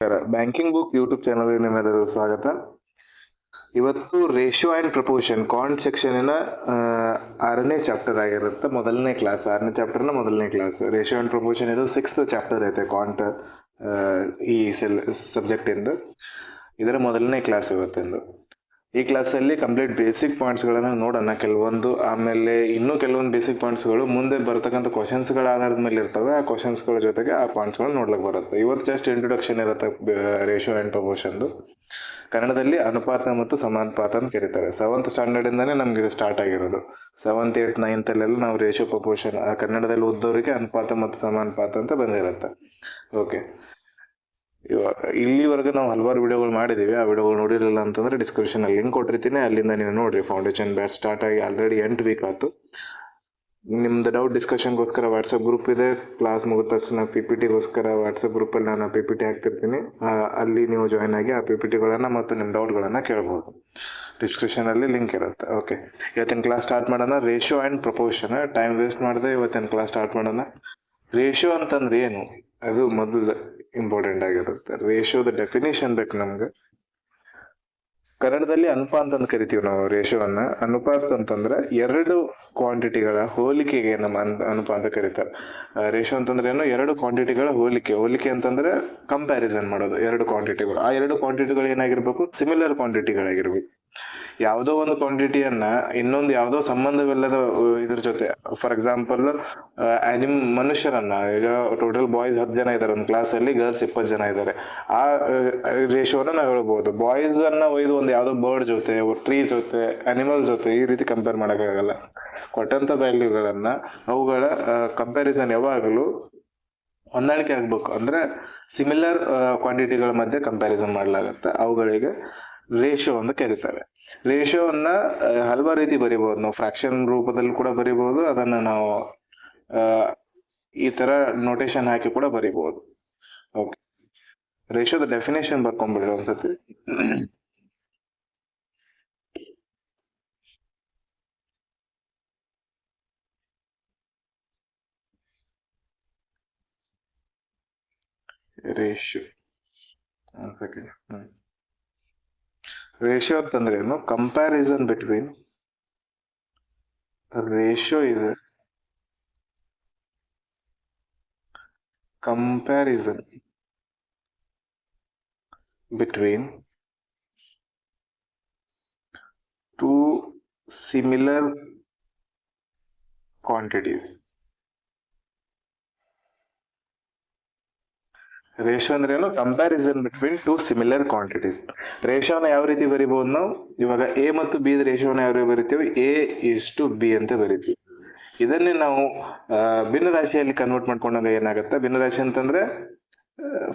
Banking book YouTube channel ನಿಮ್ಮೆಲ್ಲರಿಗೂ ಸ್ವಾಗತ. ಇವತ್ತು ರೇಷಿಯೋ ಅಂಡ್ ಪ್ರಪೋರ್ಷನ್ ಕಾಂಟ್ ಸೆಕ್ಷನ್ 6ನೇ ಚಾಪ್ಟರ್ ಆಗಿರುತ್ತೆ. ಮೊದಲನೇ ಕ್ಲಾಸ್ 6ನೇ ಚಾಪ್ಟರ್ನ ಮೊದಲನೇ ಕ್ಲಾಸ್. ರೇಷಿಯೋ ಅಂಡ್ ಪ್ರಪೋರ್ಷನ್ ಇದು 6th ಚಾಪ್ಟರ್ ಐತೆ ಕಾಂಟ್ ಈ ಸಬ್ಜೆಕ್ಟ್ ಇಂದ. ಇದರ ಮೊದಲನೇ ಕ್ಲಾಸ್ ಇವತ್ತಿಂದು. ಈ ಕ್ಲಾಸಲ್ಲಿ ಕಂಪ್ಲೀಟ್ ಬೇಸಿಕ್ ಪಾಯಿಂಟ್ಸ್ಗಳನ್ನು ನೋಡೋಣ ಕೆಲವೊಂದು, ಆಮೇಲೆ ಇನ್ನೂ ಕೆಲವೊಂದು ಬೇಸಿಕ್ ಪಾಯಿಂಟ್ಸ್ಗಳು ಮುಂದೆ ಬರ್ತಕ್ಕಂಥ ಕ್ವಶನ್ಸ್ಗಳ ಆಧಾರದ ಮೇಲೆ ಇರ್ತವೆ. ಆ ಕ್ವಶನ್ಸ್ಗಳ ಜೊತೆಗೆ ಆ ಪಾಯಿಂಟ್ಸ್ಗಳು ನೋಡ್ಲಿಕ್ಕೆ ಬರುತ್ತೆ. ಇವತ್ತು ಜಸ್ಟ್ ಇಂಟ್ರೊಡಕ್ಷನ್ ಇರುತ್ತೆ ರೇಷಿಯೋ ಆ್ಯಂಡ್ ಪ್ರಪೋರ್ಷನ್ದು. ಕನ್ನಡದಲ್ಲಿ ಅನುಪಾತ ಮತ್ತು ಸಮಾನುಪಾತ ಅಂತ ಕರೀತಾರೆ. 7th ಸ್ಟ್ಯಾಂಡರ್ಡಿಂದಾನೇ ನಮ್ಗೆ ಇದು ಸ್ಟಾರ್ಟ್ ಆಗಿರೋದು. 7th 8th 9th ಅಲ್ಲೆಲ್ಲ ನಾವು ರೇಷಿಯೋ ಪ್ರಪೋರ್ಷನ್ ಕನ್ನಡದಲ್ಲಿ ಓದೋರಿಗೆ ಅನುಪಾತ ಮತ್ತು ಸಮಾನುಪಾತ ಅಂತ ಬಂದಿರುತ್ತೆ. ಓಕೆ, ಇಲ್ಲಿವರೆಗೂ ನಾವು ಹಲವಾರು ವಿಡಿಯೋಗಳು ಮಾಡಿದೀವಿ. ಆ ವಿಡಿಯೋಗಳು ನೋಡಿರಲಿಲ್ಲ ಅಂತಂದ್ರೆ ಡಿಸ್ಕ್ರಿಪ್ಷನ್ ಅಲ್ಲಿ ಲಿಂಕ್ ಕೊಟ್ಟಿರ್ತೀನಿ, ಅಲ್ಲಿಂದ ನೀವು ನೋಡ್ರಿ. ಫೌಂಡೇಶನ್ ಬ್ಯಾಚ್ ಸ್ಟಾರ್ಟ್ ಆಗಿ ಆಲ್ರೆಡಿ 8 ವೀಕ್ ಆಯ್ತು. ನಿಮ್ದು ಡೌಟ್ ಡಿಸ್ಕಷನ್ಗೋಸ್ಕರ ವಾಟ್ಸಪ್ ಗ್ರೂಪ್ ಇದೆ. ಕ್ಲಾಸ್ ಮುಗಿದ ತಕ್ಷಣ PPTಗೋಸ್ಕರ ವಾಟ್ಸಪ್ ಗ್ರೂಪಲ್ಲಿ ನಾನು PPT ಹಾಕ್ತಿರ್ತೀನಿ. ಅಲ್ಲಿ ನೀವು ಜಾಯ್ನ್ ಆಗಿ ಆ PPTಗಳನ್ನು ಮತ್ತು ನಿಮ್ಮ ಡೌಟ್ಗಳನ್ನು ಕೇಳ್ಬೋದು. ಡಿಸ್ಕ್ರಿಪ್ಷನ್ ಅಲ್ಲಿ ಲಿಂಕ್ ಇರುತ್ತೆ. ಓಕೆ, ಇವತ್ತಿನ ಕ್ಲಾಸ್ ಸ್ಟಾರ್ಟ್ ಮಾಡೋಣ. Ratio and proportion. Time waste ಮಾಡದೆ ಇವತ್ತಿನ ಕ್ಲಾಸ್ ಸ್ಟಾರ್ಟ್ ಮಾಡೋಣ. ರೇಷಿಯೋ ಅಂತಂದ್ರೆ ಏನು, ಅದು ಮೊದಲು ಇಂಪಾರ್ಟೆಂಟ್ ಆಗಿರುತ್ತೆ. ರೇಷಿಯೋದ ಡೆಫಿನೇಷನ್ ಬೇಕು ನಮ್ಗೆ. ಕನ್ನಡದಲ್ಲಿ ಅನುಪಾತ ಅಂತ ಕರಿತೀವಿ ನಾವು ರೇಷಿಯೋವನ್ನ. ಅನುಪಾತ ಅಂತಂದ್ರೆ ಎರಡು ಕ್ವಾಂಟಿಟಿಗಳ ಹೋಲಿಕೆಗೆ ನಮ್ಮ ಅನುಪಾತ ಕರೀತಾರೆ. ರೇಷಿಯೋ ಅಂತಂದ್ರೆ ಏನು, ಎರಡು ಕ್ವಾಂಟಿಟಿಗಳ ಹೋಲಿಕೆ ಅಂತಂದ್ರೆ ಕಂಪ್ಯಾರಿಸನ್ ಮಾಡೋದು ಎರಡು ಕ್ವಾಂಟಿಟಿಗಳು. ಆ ಎರಡು ಕ್ವಾಂಟಿಟಿಗಳು ಏನಾಗಿರ್ಬೇಕು, ಸಿಮಿಲರ್ ಕ್ವಾಂಟಿಟಿಗಳಾಗಿರ್ಬೇಕು. ಯಾವುದೋ ಒಂದು ಕ್ವಾಂಟಿಟಿಯನ್ನ ಇನ್ನೊಂದು ಯಾವುದೋ ಸಂಬಂಧವಿಲ್ಲದ ಇದ್ರ ಜೊತೆ, ಫಾರ್ ಎಕ್ಸಾಂಪಲ್ ಮನುಷ್ಯರನ್ನ, ಈಗ ಟೋಟಲ್ ಬಾಯ್ಸ್ 10 ಜನ ಇದ್ದಾರೆ ಒಂದು ಕ್ಲಾಸ್ ಅಲ್ಲಿ, ಗರ್ಲ್ಸ್ 20 ಜನ ಇದ್ದಾರೆ. ಆ ರೇಷಿಯೋನ ನಾವು ಹೇಳ್ಬೋದು. ಬಾಯ್ಸ್ ಅನ್ನ ಒಯ್ದು ಒಂದು ಯಾವುದೋ ಬರ್ಡ್ ಜೊತೆ, ಟ್ರೀ ಜೊತೆ, ಅನಿಮಲ್ ಜೊತೆ ಈ ರೀತಿ ಕಂಪೇರ್ ಮಾಡೋಕ್ಕಾಗಲ್ಲ. ಕೊಟ್ಟಂತ ವ್ಯಾಲ್ಯೂಗಳನ್ನ ಅವುಗಳ ಕಂಪ್ಯಾರಿಸನ್ ಯಾವಾಗಲೂ ಹೊಂದಾಣಿಕೆ ಆಗ್ಬೇಕು. ಅಂದ್ರೆ ಸಿಮಿಲರ್ ಕ್ವಾಂಟಿಟಿಗಳ ಮಧ್ಯೆ ಕಂಪ್ಯಾರಿಸನ್ ಮಾಡ್ಲಾಗತ್ತೆ. ಅವುಗಳಿಗೆ ರೇಷಿಯೋ ಅಂತ ಕರೀತಾರೆ. ರೇಷಿಯೋವನ್ನ ಹಲವಾರು ರೀತಿ ಬರಿಬಹುದು ನಾವು. ಫ್ರಾಕ್ಷನ್ ರೂಪದಲ್ಲಿ ಕೂಡ ಬರಿಬಹುದು, ಅದನ್ನ ನಾವು ಈ ತರ ನೋಟೇಶನ್ ಹಾಕಿ ಕೂಡ ಬರಿಬಹುದು. ಓಕೆ, ರೇಷಿಯೋದ ಡೆಫಿನೇಷನ್ ಬರ್ಕೊಂಡ್ಬಿಡ್ರಿ ಒಂದ್ಸತಿ. ರೇಷಿಯೋ ರೇಷಿಯೋ ಅಂತಂದ್ರೆ ಏನು, comparison between ratio is a comparison between two similar quantities. Ratio ಅಂದ್ರೆ ಏನು, comparison between two similar quantities. ರೇಷಿಯೋನ ಯಾವ ರೀತಿ ಬರಿಬಹುದು ನಾವು, ಇವಾಗ A ಮತ್ತು B ರೇಷಿಯೋನ ಯಾವ ರೀತಿ ಬರಿತೀವಿ, A:B ಅಂತ ಬರಿತೀವಿ. ಇದನ್ನೇ ನಾವು ಭಿನ್ನ ರಾಶಿಯಲ್ಲಿ ಕನ್ವರ್ಟ್ ಮಾಡ್ಕೊಂಡಾಗ ಏನಾಗುತ್ತೆ, ಭಿನ್ನ ರಾಶಿ ಅಂತಂದ್ರೆ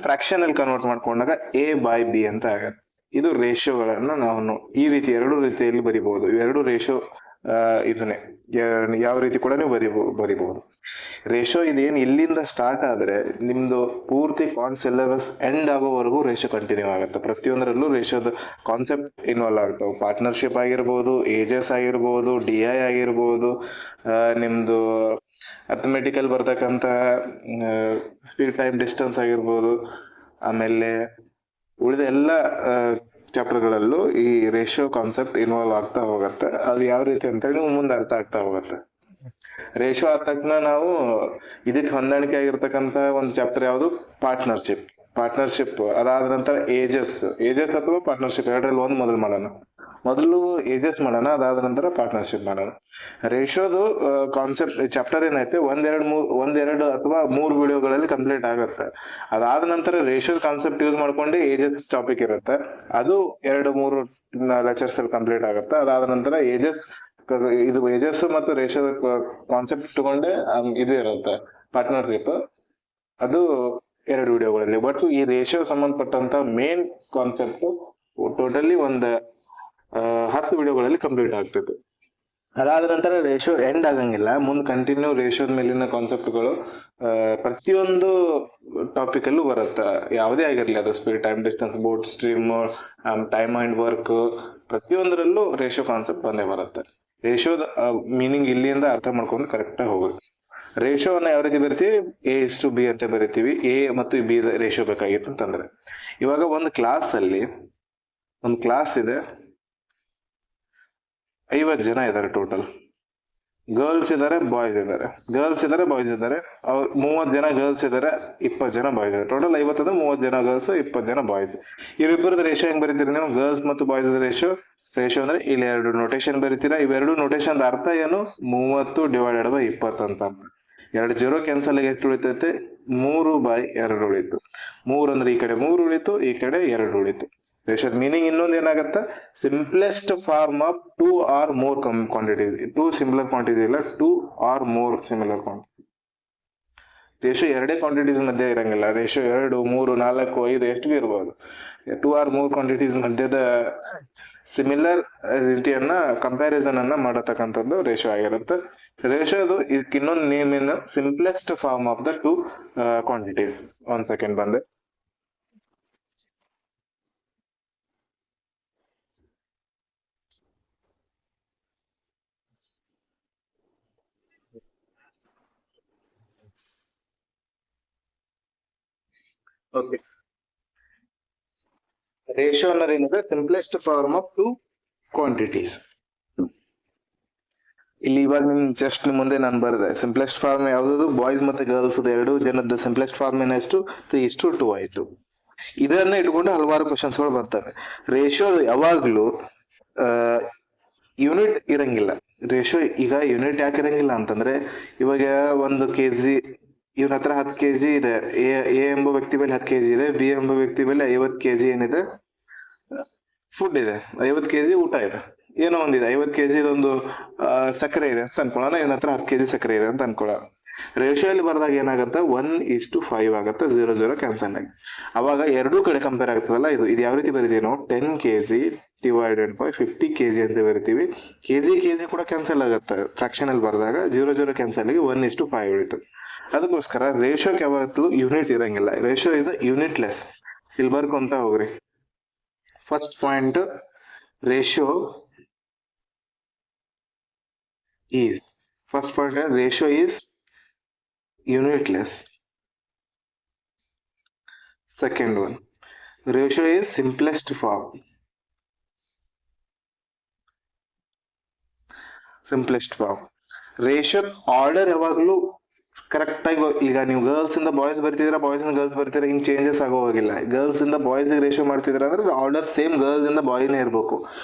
ಫ್ರಾಕ್ಷನ್ ಅಲ್ಲಿ ಕನ್ವರ್ಟ್ ಮಾಡ್ಕೊಂಡಾಗ A/B ಅಂತ ಆಗತ್ತೆ. ಇದು ರೇಷಿಯೋಗಳನ್ನ ನಾವು ಈ ರೀತಿ ಎರಡು ರೀತಿಯಲ್ಲಿ ಬರಿಬಹುದು. ಇವೆರಡು ರೇಷಿಯೋ ಇದನ್ನೇ ಯಾವ ರೀತಿ ಕೂಡ ನೀವು ಬರಿಬಹುದು. ರೇಷಿಯೋ ಇದೇನು ಇಲ್ಲಿಂದ ಸ್ಟಾರ್ಟ್ ಆದ್ರೆ ನಿಮ್ದು ಪೂರ್ತಿ ಸಿಲೆಬಸ್ ಎಂಡ್ ಆಗೋವರೆಗೂ ರೇಷಿಯೋ ಕಂಟಿನ್ಯೂ ಆಗುತ್ತೆ. ಪ್ರತಿಯೊಂದರಲ್ಲೂ ರೇಷಿಯೋದ ಕಾನ್ಸೆಪ್ಟ್ ಇನ್ವಾಲ್ವ್ ಆಗ್ತಾವೆ. ಪಾರ್ಟ್ನರ್ಶಿಪ್ ಆಗಿರ್ಬೋದು, ಏಜಸ್ ಆಗಿರ್ಬೋದು, DI ಆಗಿರ್ಬೋದು, ನಿಮ್ದು ಅರ್ಥಮೆಟಿಕಲ್ ಬರ್ತಕ್ಕಂಥ ಸ್ಪೀಡ್ ಟೈಮ್ ಡಿಸ್ಟೆನ್ಸ್ ಆಗಿರ್ಬೋದು, ಆಮೇಲೆ ಉಳಿದ ಎಲ್ಲ ಚಾಪ್ಟರ್ಗಳಲ್ಲೂ ಈ ರೇಷಿಯೋ ಕಾನ್ಸೆಪ್ಟ್ ಇನ್ವಾಲ್ವ್ ಆಗ್ತಾ ಹೋಗುತ್ತೆ. ಅದು ಯಾವ ರೀತಿ ಅಂತೇಳಿ ನಿಮ್ಗೆ ಮುಂದೆ ಅರ್ಥ ಆಗ್ತಾ ಹೋಗುತ್ತೆ. ರೇಷಿಯೋ ಆದ ತಕ್ಷಣ ನಾವು ಇದಕ್ಕೆ ಹೊಂದಾಣಿಕೆ ಆಗಿರ್ತಕ್ಕಂಥ ಒಂದು ಚಾಪ್ಟರ್ ಯಾವುದು, ಪಾರ್ಟ್ನರ್ಶಿಪ್. ಅದಾದ ನಂತರ ಏಜಸ್ ಅಥವಾ ಪಾರ್ಟ್ನರ್ಶಿಪ್, ಎರಡರಲ್ಲಿ ಒಂದು ಮೊದಲು ಏಜಸ್ ಮಾಡೋಣ, ಅದಾದ ನಂತರ ಪಾರ್ಟ್ನರ್ಶಿಪ್ ಮಾಡೋಣ. ರೇಷಿಯೋದು ಕಾನ್ಸೆಪ್ಟ್ ಚಾಪ್ಟರ್ ಏನೈತೆ ಒಂದೆರಡು ಅಥವಾ 3 ವಿಡಿಯೋಗಳಲ್ಲಿ ಕಂಪ್ಲೀಟ್ ಆಗುತ್ತೆ. ಅದಾದ ನಂತರ ರೇಷಿಯೋ ಕಾನ್ಸೆಪ್ಟ್ ಯೂಸ್ ಮಾಡ್ಕೊಂಡು ಏಜಸ್ ಟಾಪಿಕ್ ಇರುತ್ತೆ, ಅದು 2-3 ಲೆಕ್ಚರ್ಸ್ ಅಲ್ಲಿ ಕಂಪ್ಲೀಟ್ ಆಗುತ್ತೆ. ಅದಾದ ನಂತರ ಏಜಸ್ ಮತ್ತು ರೇಷಿಯೋ ಕಾನ್ಸೆಪ್ಟ್ ಇಟ್ಕೊಂಡೆ ಇದು ಇರುತ್ತೆ ಪಾರ್ಟ್ನರ್ಶಿಪ್, ಅದು 2 ವಿಡಿಯೋಗಳಲ್ಲಿ. ಬಟ್ ಈ ರೇಷಿಯೋ ಸಂಬಂಧಪಟ್ಟಂತ ಮೇನ್ ಕಾನ್ಸೆಪ್ಟ್ ಟೋಟಲಿ 10 ವಿಡಿಯೋಗಳಲ್ಲಿ ಕಂಪ್ಲೀಟ್ ಆಗ್ತದೆ. ಅದಾದ ನಂತರ ರೇಷಿಯೋ ಎಂಡ್ ಆಗಂಗಿಲ್ಲ, ಮುಂದೆ ಕಂಟಿನ್ಯೂ ರೇಷಿಯೋದ ಮೇಲಿನ ಕಾನ್ಸೆಪ್ಟ್ಗಳು ಪ್ರತಿಯೊಂದು ಟಾಪಿಕ್ ಅಲ್ಲೂ ಬರುತ್ತೆ. ಯಾವುದೇ ಆಗಿರ್ಲಿ, ಅದು speed, time, distance, boat, stream, time and work, ಪ್ರತಿಯೊಂದರಲ್ಲೂ ರೇಷಿಯೋ ಕಾನ್ಸೆಪ್ಟ್ ಬಂದೇ ಬರುತ್ತೆ. ರೇಷಿಯೋದ ಮೀನಿಂಗ್ ಇಲ್ಲಿಂದ ಅರ್ಥ ಮಾಡ್ಕೊಂಡು ಕರೆಕ್ಟಾಗಿ ಹೋಗುತ್ತೆ. ರೇಷೋವನ್ನ ಯಾವ ರೀತಿ ಬರಿತೀವಿ, ಎ ಇಸ್ ಟು ಬಿ ಅಂತ ಬರಿತೀವಿ. ಎ ಮತ್ತು ಬಿ ರೇಷೋ ಬೇಕಾಗಿತ್ತು ಅಂತಂದ್ರೆ, ಇವಾಗ ಒಂದು ಕ್ಲಾಸ್ ಇದೆ, 50 ಜನ ಇದ್ದಾರೆ ಟೋಟಲ್. ಗರ್ಲ್ಸ್ ಇದಾರೆ, ಬಾಯ್ಸ್ ಇದಾರೆ. ಅವ್ರು 30 ಜನ ಗರ್ಲ್ಸ್ ಇದಾರೆ, 20 ಜನ ಬಾಯ್ಸ್ ಇದಾರೆ. ಟೋಟಲ್ 50 ಅಂದ್ರೆ 30 ಜನ ಗರ್ಲ್ಸ್, 20 ಜನ ಬಾಯ್ಸ್. ಇವರಿಬ್ಬರದ ರೇಷೋ ಹೆಂಗ್ ಬರೀತೀರಿ ನೀವು? ಗರ್ಲ್ಸ್ ಮತ್ತು ಬಾಯ್ಸ್ ರೇಷೋ ಅಂದ್ರೆ ಇಲ್ಲಿ 2 ನೋಟೇಶನ್ ಬರೀತೀರಾ. ಇವೆರಡು ನೋಟೇಶನ್ ಅರ್ಥ ಏನು? 30 ಡಿವೈಡೆಡ್ ಬೈ 20 ಅಂತ. 2 0 ಕ್ಯಾನ್ಸಲ್ ಆಗಿ ಎಷ್ಟು ಉಳಿತೈತೆ? 3/2 ಉಳಿತು. 3 ಅಂದ್ರೆ ಈ ಕಡೆ 3 ಉಳಿತು, ಈ ಕಡೆ 2 ಉಳಿತು. ರೇಷೋದ ಮೀನಿಂಗ್ ಇನ್ನೊಂದು ಏನಾಗತ್ತ? Simplest form of 2 or more quantities. 2 similar quantity ಇಲ್ಲ, 2 or more similar quantity. Ratio 2 quantities ಮಧ್ಯೆ ಇರಂಗಿಲ್ಲ. ರೇಷೋ 2, 3, 4, 5 ಎಷ್ಟು ಬಿ ಇರ್ಬೋದು. 2 or more ಕ್ವಾಂಟಿಟೀಸ್ ಮಧ್ಯದ ಸಿಮಿಲರ್ ರೀತಿಯನ್ನ ಕಂಪ್ಯಾರಿಸನ್ ಅನ್ನ ಮಾಡತಕ್ಕಂಥದ್ದು ರೇಷೋ ಆಗಿರುತ್ತೆ. ರೇಷೋದು ಇದಕ್ಕೆ ಇನ್ನೊಂದು ನೇಮ್ ಏನು? Simplest form of the 2 quantities. 1 second ಬಂದೆ. ಓಕೆ, ರೇಷೋ ಅನ್ನೋದೇನಿದೆ? Simplest form of 2 quantities. ಇಲ್ಲಿ ಇವಾಗ ನಿಮ್ ಜಸ್ಟ್ ಮುಂದೆ ನಾನು ಬರೆದೆ ಸಿಂಪ್ಲೆಸ್ಟ್ ಫಾರ್ಮ್ ಯಾವ್ದು? ಬಾಯ್ಸ್ ಮತ್ತೆ ಗರ್ಲ್ಸ್ 2 ಜನದ ಸಿಂಪ್ಲೆಸ್ಟ್ ಫಾರ್ಮ್ ಏನೆಷ್ಟು? 3:2 ಆಯ್ತು. ಇದನ್ನ ಇಟ್ಕೊಂಡು ಹಲವಾರು ಕ್ವಶನ್ಸ್ ಗಳು ಬರ್ತವೆ. ರೇಷೋ ಯಾವಾಗ್ಲೂ ಯೂನಿಟ್ ಇರಂಗಿಲ್ಲ. ರೇಷೋ ಈಗ ಯೂನಿಟ್ ಯಾಕೆ ಇರಂಗಿಲ್ಲ ಅಂತಂದ್ರೆ, ಇವಾಗ 1 kg ಇವನ ಹತ್ರ 10 kg ಇದೆ, ಎ ಎಂಬ ವ್ಯಕ್ತಿ ಮೇಲೆ 10 kg ಇದೆ, ಬಿ ಎಂಬ ವ್ಯಕ್ತಿ ಮೇಲೆ 50 kg ಏನಿದೆ ಫುಡ್ ಇದೆ, 50 kg ಊಟ ಇದೆ, ಏನೋ ಒಂದಿದೆ. 50 kg ಇದೊಂದು ಸಕ್ಕರೆ ಇದೆ ಅಂತ ಅನ್ಕೊಳ್ಳೋಣ. ಇವನ ಹತ್ರ 10 kg ಸಕ್ಕರೆ ಇದೆ ಅಂತ ಅನ್ಕೊಳ್ಳೋಣ. ರೇಷಿಯೋ ಅಲ್ಲಿ ಬರ್ದಾಗ ಏನಾಗತ್ತ? 1:5 ಆಗತ್ತ. 0 0 ಕ್ಯಾನ್ಸಲ್ ಆಗಿ ಅವಾಗ ಎರಡೂ ಕಡೆ ಕಂಪೇರ್ ಆಗ್ತದಲ್ಲ. ಇದು ಯಾವ ರೀತಿ ಬರೀತೀವಿ ನಾವು? 10 kg ಡಿವೈಡೆಡ್ ಬೈ 50 kg ಅಂತ ಬರಿತೀವಿ. kg ಕೂಡ ಕ್ಯಾನ್ಸಲ್ ಆಗತ್ತೆ. ಫ್ರಾಕ್ಷನ್ ಅಲ್ಲಿ ಬರ್ದಾಗ 0 0 ಕ್ಯಾನ್ಸಲ್ ಆಗಿ 1:5 ಉಳಿತು. ಅದಕ್ಕೋಸ್ಕರ ರೇಷಿಯೋಕ್ಕೆ ಯಾವತ್ತೂ ಯೂನಿಟ್ ಇರಂಗಿಲ್ಲ. Ratio is a unitless. ಇಲ್ಲಿ ಬರ್ಕೊಂತ ಹೋಗ್ರಿ. First point, ratio is unitless. Second one, ratio is simplest form. Ratio order ಯಾವಾಗಲೂ ಕರೆಕ್ಟ್ ಆಗಿ, ಈಗ ನೀವು ಗರ್ಲ್ಸ್ ಇಂದ ಬಾಯ್ಸ್ ಬರ್ತಿದ್ರ, ಬಾಯ್ಸ್ ಇಂದ ಗರ್ಲ್ಸ್ ಬರ್ತಿದ್ರ, ಹಿಂಗ್ ಚೇಂಜಸ್ ಆಗೋವಾಗಿಲ್ಲ. ಗರ್ಲ್ಸ್ ಇಂದ ಬಾಯ್ಸ್ ರೇಷಿಯೋ ಮಾಡ್ತಿದ್ರ ಅಂದ್ರೆ ಆರ್ಡರ್ ಸೇಮ್ ಗರ್ಲ್ಸ್ ಇಂದ ಬಾಯ್ನೇ ಇರ್ಬೇಕು.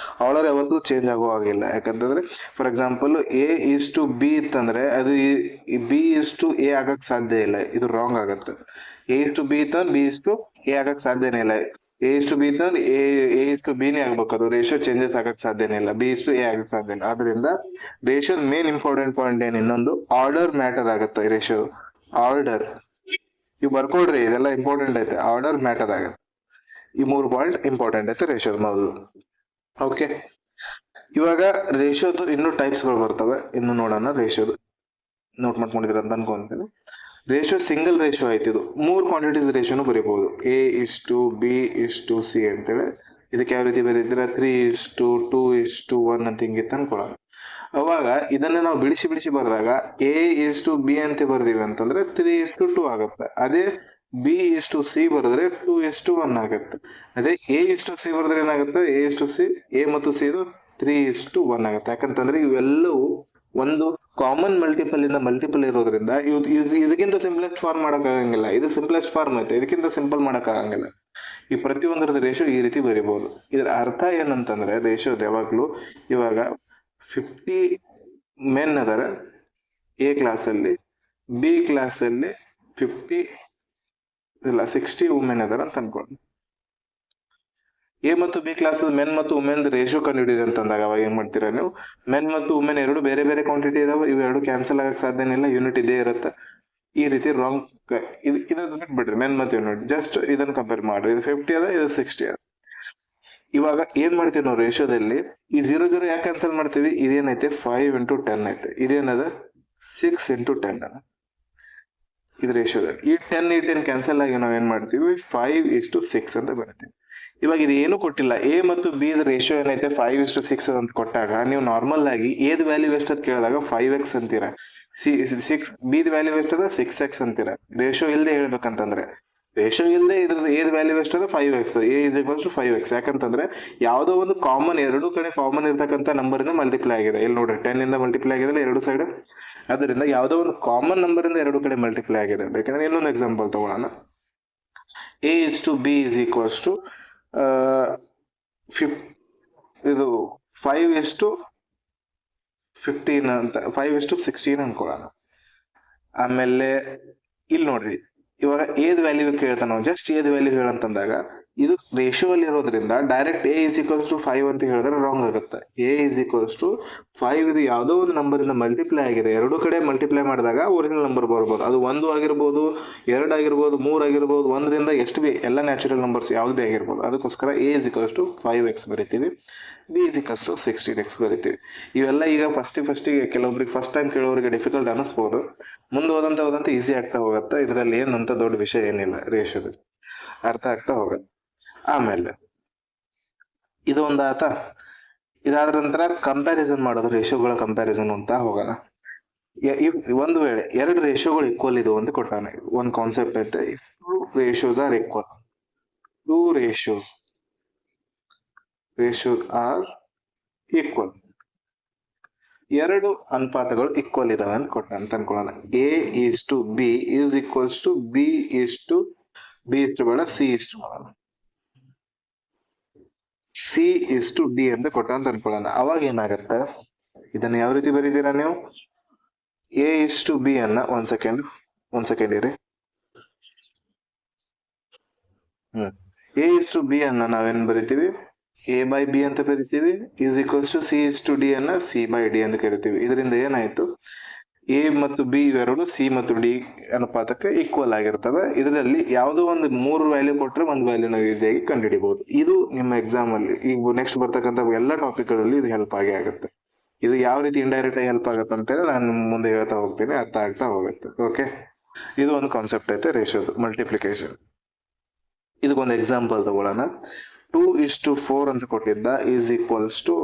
ಆರ್ಡರ್ ಯಾವತ್ತೂ ಚೇಂಜ್ ಆಗೋವಾಗಿಲ್ಲ. ಯಾಕಂತಂದ್ರೆ ಫಾರ್ ಎಕ್ಸಾಂಪಲ್ A:B ಇತ್ತಂದ್ರೆ ಅದು B:A ಆಗಕ್ ಸಾಧ್ಯ ಇಲ್ಲ. ಇದು ರಾಂಗ್ ಆಗತ್ತೆ. A:B ಇತ್ತಂದ್ರೆ B:A ಆಗಕ್ ಸಾಧ್ಯನೇ ಇಲ್ಲ. A:B ಇತ್ತಂದ್ರೆ A:B ಆಗ್ಬೇಕು. ಅದು ರೇಷಿಯೋ ಚೇಂಜಸ್ ಆಗಕ್ ಸಾಧ್ಯನೇ ಇಲ್ಲ. B:A ಆಗಕ್ ಸಾಧ್ಯ ಇಲ್ಲ. ಆದ್ರಿಂದ ರೇಷಿಯೋ ಮೇನ್ ಇಂಪಾರ್ಟೆಂಟ್ ಪಾಯಿಂಟ್ ಏನ್ ಇನ್ನೊಂದು, ಆರ್ಡರ್ ಮ್ಯಾಟರ್ ಆಗತ್ತೆ. ರೇಷಿಯೋ ಆರ್ಡರ್ ಇವ್ ಬರ್ಕೊಡ್ರಿ, ಇದೆಲ್ಲ ಇಂಪಾರ್ಟೆಂಟ್ ಐತೆ. ಆರ್ಡರ್ ಮ್ಯಾಟರ್ ಆಗತ್ತೆ. ಈ 3 ಪಾಯಿಂಟ್ ಇಂಪಾರ್ಟೆಂಟ್ ಐತೆ ರೇಷಿಯೋದ ಮೊದಲು. ಓಕೆ, ಇವಾಗ ರೇಷಿಯೋದು ಇನ್ನೂ ಟೈಪ್ಸ್ ಗಳು ಬರ್ತವೆ. ಇನ್ನು ನೋಡೋಣ. ರೇಷಿಯೋದು ನೋಟ್ ಮಾಡ್ಕೊಂಡಿದ್ರ ಅಂತ ಅನ್ಕೊಂತೀನಿ. ರೇಷಿಯೋ ಸಿಂಗಲ್ ರೇಷಿಯೋ ಆಯ್ತು. ಇದು 3 ಕ್ವಾಂಟಿಟೀಸ್ ರೇಷಿಯೋನು ಬರೀಬಹುದು. A:B:C ಅಂತೇಳಿ. ಇದಕ್ಕೆ ಯಾವ ರೀತಿ ಬರೀತೀರ? 3:2:1 ಅಂತ ಹಿಂಗಿತ್ತು ಅನ್ಕೊಳ್ಳೋಣ. ಅವಾಗ ಇದನ್ನ ನಾವು ಬಿಡಿಸಿ ಬರೆದಾಗ A:B ಅಂತ ಬರ್ದೀವಿ ಅಂತಂದ್ರೆ 3:2 ಆಗತ್ತೆ. ಅದೇ B:C ಬರೆದ್ರೆ 2:1 ಆಗತ್ತೆ. ಅದೇ A:C ಬರೆದ್ರೆ ಏನಾಗುತ್ತೆ? A ಮತ್ತು C 3:1 ಆಗುತ್ತೆ. ಯಾಕಂತಂದ್ರೆ ಇವೆಲ್ಲವೂ ಒಂದು ಕಾಮನ್ ಮಲ್ಟಿಪಲ್ ಇಂದ ಮಲ್ಟಿಪಲ್ ಇರೋದ್ರಿಂದ ಇದಕ್ಕಿಂತ ಸಿಂಪ್ಲೆಸ್ಟ್ ಫಾರ್ಮ್ ಮಾಡಕ್ ಆಗಂಗಿಲ್ಲ. ಇದು ಸಿಂಪ್ಲೆಸ್ಟ್ ಫಾರ್ಮ್ ಐತೆ, ಇದಕ್ಕಿಂತ ಸಿಂಪಲ್ ಮಾಡಕ್ ಆಗಂಗಿಲ್ಲ. ಈ ಪ್ರತಿಯೊಂದರದ ರೇಷಿಯೋ ಈ ರೀತಿ ಬರೀಬಹುದು. ಇದರ ಅರ್ಥ ಏನಂತಂದ್ರೆ, ರೇಷಿಯೋದ ಯಾವಾಗ್ಲೂ ಇವಾಗ 50 ಮೆನ್ ಅದರ A ಕ್ಲಾಸ್ ಅಲ್ಲಿ, B ಕ್ಲಾಸ್ ಅಲ್ಲಿ 60 ವುಮೆನ್ ಅದರ ಅಂತ ಅನ್ಕೊಳ್ಳಿ. A ಮತ್ತು B ಕ್ಲಾಸ್ ಮೆನ್ ಮತ್ತು ವುಮೆನ್ ರೇಷಿಯೋ ಕಂಡುಹಿಡಿಯಿರಿ ಅಂತಂದಾಗ ಅವಾಗ ಏನ್ ಮಾಡ್ತೀರಾ ನೀವು? ಮೆನ್ ಮತ್ತು ವುಮೆನ್ ಎರಡು ಬೇರೆ ಬೇರೆ ಕ್ವಾಂಟಿಟಿ ಇದಾವೆ. ಇವೆರಡು ಕ್ಯಾನ್ಸಲ್ ಆಗಕ್ ಸಾಧ್ಯನೇ ಇಲ್ಲ. ಯೂನಿಟ್ ಇದೇ ಇರುತ್ತೆ. ಈ ರೀತಿ ರಾಂಗ್ ಇದನ್ನ ಬಿಟ್ಬಿಡ್ರಿ. ಮೆನ್ ಮತ್ತು ಯೂನಿಟ್ ಜಸ್ಟ್ ಇದನ್ನ ಕಂಪೇರ್ ಮಾಡ್ರಿ. ಇದು 50 ಅದ, ಇದು 60 ಅದ. ಇವಾಗ ಏನ್ ಮಾಡ್ತೀವಿ ನಾವು ರೇಷಿಯೋದಲ್ಲಿ? ಈ 0 0 ಯಾಕೆ ಕ್ಯಾನ್ಸಲ್ ಮಾಡ್ತೀವಿ? ಇದೇನೈತೆ? 5 × 10 ಐತೆ. ಇದೇನದ? 6 × 10 ಅದ. ಇದು ರೇಷಿಯೋದಲ್ಲಿ ಈ 10 ಕ್ಯಾನ್ಸಲ್ ಆಗಿ ನಾವ್ ಏನ್ ಮಾಡ್ತೀವಿ? 5:6 ಅಂತ ಬರ್ತೀವಿ. ಇವಾಗ ಇದು ಏನು ಕೊಟ್ಟಿಲ್ಲ. A ಮತ್ತು B ರೇಷಿಯೋ ಏನೈತೆ? 5:6 ಅಂತ ಕೊಟ್ಟಾಗ ನೀವು ನಾರ್ಮಲ್ ಆಗಿ ಏದ್ ವ್ಯಾಲ್ಯೂ ಎಷ್ಟು ಅಂತ ಕೇಳಿದಾಗ 5x ಅಂತೀರಾ. ಸಿಕ್ಸ್ ಬಿ ವ್ಯಾಲ್ಯೂ ಎಷ್ಟದ 6x ಅಂತೀರ. ರೇಷೋ ಇಲ್ಲದೆ ಹೇಳ್ಬೇಕಂತಂದ್ರೆ, ರೇಷೋ ಇಲ್ಲದೆ ಇದ್ರದ್ದು ಏದ್ value ಎಷ್ಟದ 5x, a is equals to 5x. ಯಾಕಂತಂದ್ರೆ ಯಾವುದೋ ಒಂದು ಕಾಮನ್, ಎರಡು ಕಡೆ ಕಾಮನ್ ಇರ್ತಕ್ಕಂಥ ನಂಬರ್ ಇಂದ ಮಲ್ಟಿಪ್ಲೈ ಆಗಿದೆ. ಇಲ್ಲಿ ನೋಡ್ರಿ 10 ಇಂದ ಮಲ್ಟಿಪ್ಲೈ ಆಗಿದೆ ಎರಡು ಸೈಡ್. ಅದರಿಂದ ಯಾವುದೋ ಒಂದು ಕಾಮನ್ ನಂಬರ್ ಇಂದ ಎರಡು ಕಡೆ ಮಲ್ಟಿಪ್ಲೈ ಆಗಿದೆ. ಬೇಕಂದ್ರೆ ಇನ್ನೊಂದು ಎಕ್ಸಾಂಪಲ್ ತಗೊಳ್ಳೋಣ. a is to b is equals to ಇದು 5 is to 15 ಅಂತ, 5 is to 16 ಅನ್ಕೊಳ್ಳೋಣ. ಆಮೇಲೆ ಇಲ್ಲಿ ನೋಡ್ರಿ, ಇವಾಗ ಏದ್ ವ್ಯಾಲ್ಯೂ ಕೇಳ್ತಾನ ನಾವು, ಜಸ್ಟ್ ಏದ್ ವ್ಯಾಲ್ಯೂ ಹೇಳಂತಂದಾಗ ಇದು ರೇಷಿಯೋ ಅಲ್ಲಿ ಇರೋದ್ರಿಂದ direct a is equals to 5 ಅಂತ ಹೇಳಿದ್ರೆ ರಾಂಗ್ ಆಗುತ್ತೆ. a is equals to 5 ಇದು ಯಾವುದೋ ಒಂದು ನಂಬರ್ ಇಂದ ಮಲ್ಟಿಪ್ಲೈ ಆಗಿದೆ. ಎರಡು ಕಡೆ ಮಲ್ಟಿಪ್ಲೈ ಮಾಡಿದಾಗ ಒರಿಜಿನಲ್ ನಂಬರ್ ಬರ್ಬೋದು. ಅದು 1 ಆಗಿರ್ಬೋದು, 2 ಆಗಿರ್ಬೋದು, 3 ಆಗಿರ್ಬೋದು, 1ರಿಂದ ಎಷ್ಟು ಬಿ ಎಲ್ಲ ನ್ಯಾಚುರಲ್ ನಂಬರ್ಸ್ ಯಾವ್ದು ಬಿ ಆಗಿರ್ಬೋದು. ಅದಕ್ಕೋಸ್ಕರ a is equals to 5x ಬರಿತೀವಿ, b is equals to 16x ಬರಿತೀವಿ. ಇವೆಲ್ಲ ಈಗ ಫಸ್ಟಿಗೆ ಕೆಲವೊಬ್ರಿಗೆ ಫಸ್ಟ್ ಟೈಮ್ ಕೇಳೋರಿಗೆ ಡಿಫಿಕಲ್ಟ್ ಅನಿಸ್ಬೋದು. ಮುಂದೆ ಹೋದಂತೆ ಈಸಿ ಆಗ್ತಾ ಹೋಗುತ್ತೆ. ಇದರಲ್ಲಿ ಏನಂತ ದೊಡ್ಡ ವಿಷಯ ಏನಿಲ್ಲ, ರೇಷಿಯೋದಲ್ಲಿ ಅರ್ಥ ಆಗ್ತಾ ಹೋಗುತ್ತೆ. ಆಮೇಲೆ ಇದು ಒಂದು ಆತ. ಇದಾದ ನಂತರ ಕಂಪ್ಯಾರಿಸನ್ ಮಾಡೋದು, ರೇಷಿಯೋಗಳ ಕಂಪ್ಯಾರಿಸನ್ ಅಂತ ಹೋಗೋಣ. ಒಂದು ವೇಳೆ ಎರಡು ರೇಷಿಯೋಗಳು ಈಕ್ವಲ್ ಇದು ಅಂತ ಕೊಟ್ಟಾನೆ. ಒಂದು ಕಾನ್ಸೆಪ್ಟ್ ಐತೆ, if two ratios are equal, two ratios are equal, ಎರಡು ಅನುಪಾತಗಳು ಈಕ್ವಲ್ ಇದಾವೆ ಅಂತ ಕೊಟ್ಟ ಅಂತ ಅನ್ಕೊಳ್ಳೋಣ. a is to b is equals to b is to ಬೇಡ c is to c is to d ಅಂತ ಕೊಟ್ಟ ಅಂತ ಅನ್ಕೊಳ್ಳೋಣ. ಅವಾಗ ಏನಾಗತ್ತೆ, ಇದನ್ನ ಯಾವ ರೀತಿ ಬರೀತೀರಾ ನೀವು? a is to b ಅನ್ನ ಒಂದ್ ಸೆಕೆಂಡ್ ಇರಿ. a is to b ಅನ್ನ ನಾವೇನ್ ಬರಿತೀವಿ? a by b ಅಂತ ಬರಿತೀವಿ. is equals to c is to d ಅನ್ನ c by d ಅಂತ ಕರಿತೀವಿ. ಇದರಿಂದ ಏನಾಯ್ತು, a ಮತ್ತು b ಇವೆರಡು c ಮತ್ತು d ಅನುಪಾತಕ್ಕೆ ಈಕ್ವಲ್ ಆಗಿರ್ತವೆ. ಇದರಲ್ಲಿ ಯಾವುದೋ ಒಂದು 3 ವ್ಯಾಲ್ಯೂ ಕೊಟ್ಟರೆ ಒಂದು ವ್ಯಾಲ್ಯೂ ನಾವು ಈಸಿಯಾಗಿ ಕಂಡುಹಿಡಿಬಹುದು. ಇದು ನಿಮ್ಮ ಎಕ್ಸಾಮ್ ಅಲ್ಲಿ ಈಗ ನೆಕ್ಸ್ಟ್ ಬರ್ತಕ್ಕಂಥ ಎಲ್ಲ ಟಾಪಿಕ್ ಗಳಲ್ಲಿ ಇದು ಹೆಲ್ಪ್ ಆಗೇ ಆಗುತ್ತೆ. ಇದು ಯಾವ ರೀತಿ ಇಂಡೈರೆಕ್ಟ್ ಆಗಿ ಹೆಲ್ಪ್ ಆಗುತ್ತೆ ಅಂತೇಳಿ ನಾನು ಮುಂದೆ ಹೇಳ್ತಾ ಹೋಗ್ತೀನಿ, ಅರ್ಥ ಆಗ್ತಾ ಹೋಗುತ್ತೆ. ಓಕೆ, ಇದು ಒಂದು ಕಾನ್ಸೆಪ್ಟ್ ಐತೆ ರೇಷಿಯೋದು, ಮಲ್ಟಿಪ್ಲಿಕೇಶನ್. ಇದಕ್ಕೊಂದು ಎಕ್ಸಾಂಪಲ್ ತಗೊಳ್ಳೋಣ. 2:4 ಅಂತ ಕೊಟ್ಟಿದ್ದ ಈಸ್ ಈಕ್ವಲ್ಸ್ ಟು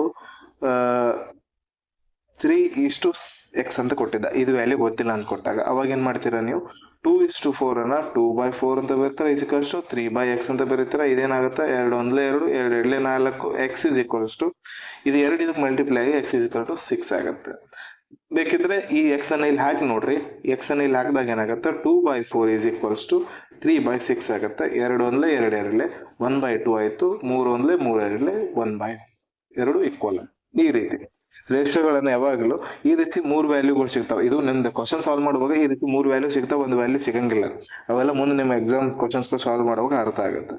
3:x ಅಂತ ಕೊಟ್ಟಿದ್ದ. ಇದು ವ್ಯಾಲ್ಯೂ ಗೊತ್ತಿಲ್ಲ ಅಂತ ಕೊಟ್ಟಾಗ ಅವಾಗ ಏನ್ ಮಾಡ್ತೀರಾ ನೀವು? 2:4 ಅನ್ನ 2/4 ಅಂತ ಬರೀತೀರಾ, ಈಸ್ ಈಕ್ವಲ್ಸ್ ಟು 3/x ಅಂತ ಬರೀತೀರಾ. ಇದೇನಾಗುತ್ತೆ, 2 1 2 2 2 4 x ಈಸ್ ಈಕ್ವಲ್ಸ್ ಟು ಇದು 2 ಇದಕ್ಕೆ ಮಲ್ಟಿಪ್ಲೈ ಆಗಿ x ಈಸ್ ಈಕ್ವಲ್ ಟು 6 ಆಗುತ್ತೆ. ಬೇಕಿದ್ರೆ ಈ x ಅನ್ನ ಇಲ್ಲಿ ಹಾಕಿ ನೋಡ್ರಿ. x ಅನ್ನ ಇಲ್ಲಿ ಹಾಕಿದಾಗ ಏನಾಗುತ್ತೆ, 2/4 ಈಸ್ ಈಕ್ವಲ್ಸ್ ಟು 3/6 ಆಗುತ್ತೆ. 2 1 2 2 1/2 ಆಯ್ತು, 3 1 3 2 1/2 ಈಕ್ವಲ್. ಈ ರೀತಿ ರೇಷಿಯೋಗಳನ್ನ ಯಾವಾಗಲೂ ಈ ರೀತಿ 3 ವ್ಯಾಲ್ಯೂಗಳು ಸಿಗ್ತಾವೆ. ಇದು ನಿಮ್ದು ಕ್ವಶನ್ ಸಾಲ್ವ್ ಮಾಡುವಾಗ ಈ ರೀತಿ 3 ವ್ಯಾಲ್ಯೂ ಸಿಗ್ತಾವೆ, ಒಂದು ವ್ಯಾಲ್ಯೂ ಸಿಗಂಗಿಲ್ಲ. ಅವೆಲ್ಲ ಮುಂದೆ ನಿಮ್ಮ ಎಕ್ಸಾಮ್ ಕ್ವಶನ್ಸ್ ಸಾಲ್ವ್ ಮಾಡುವಾಗ ಅರ್ಥ ಆಗುತ್ತೆ.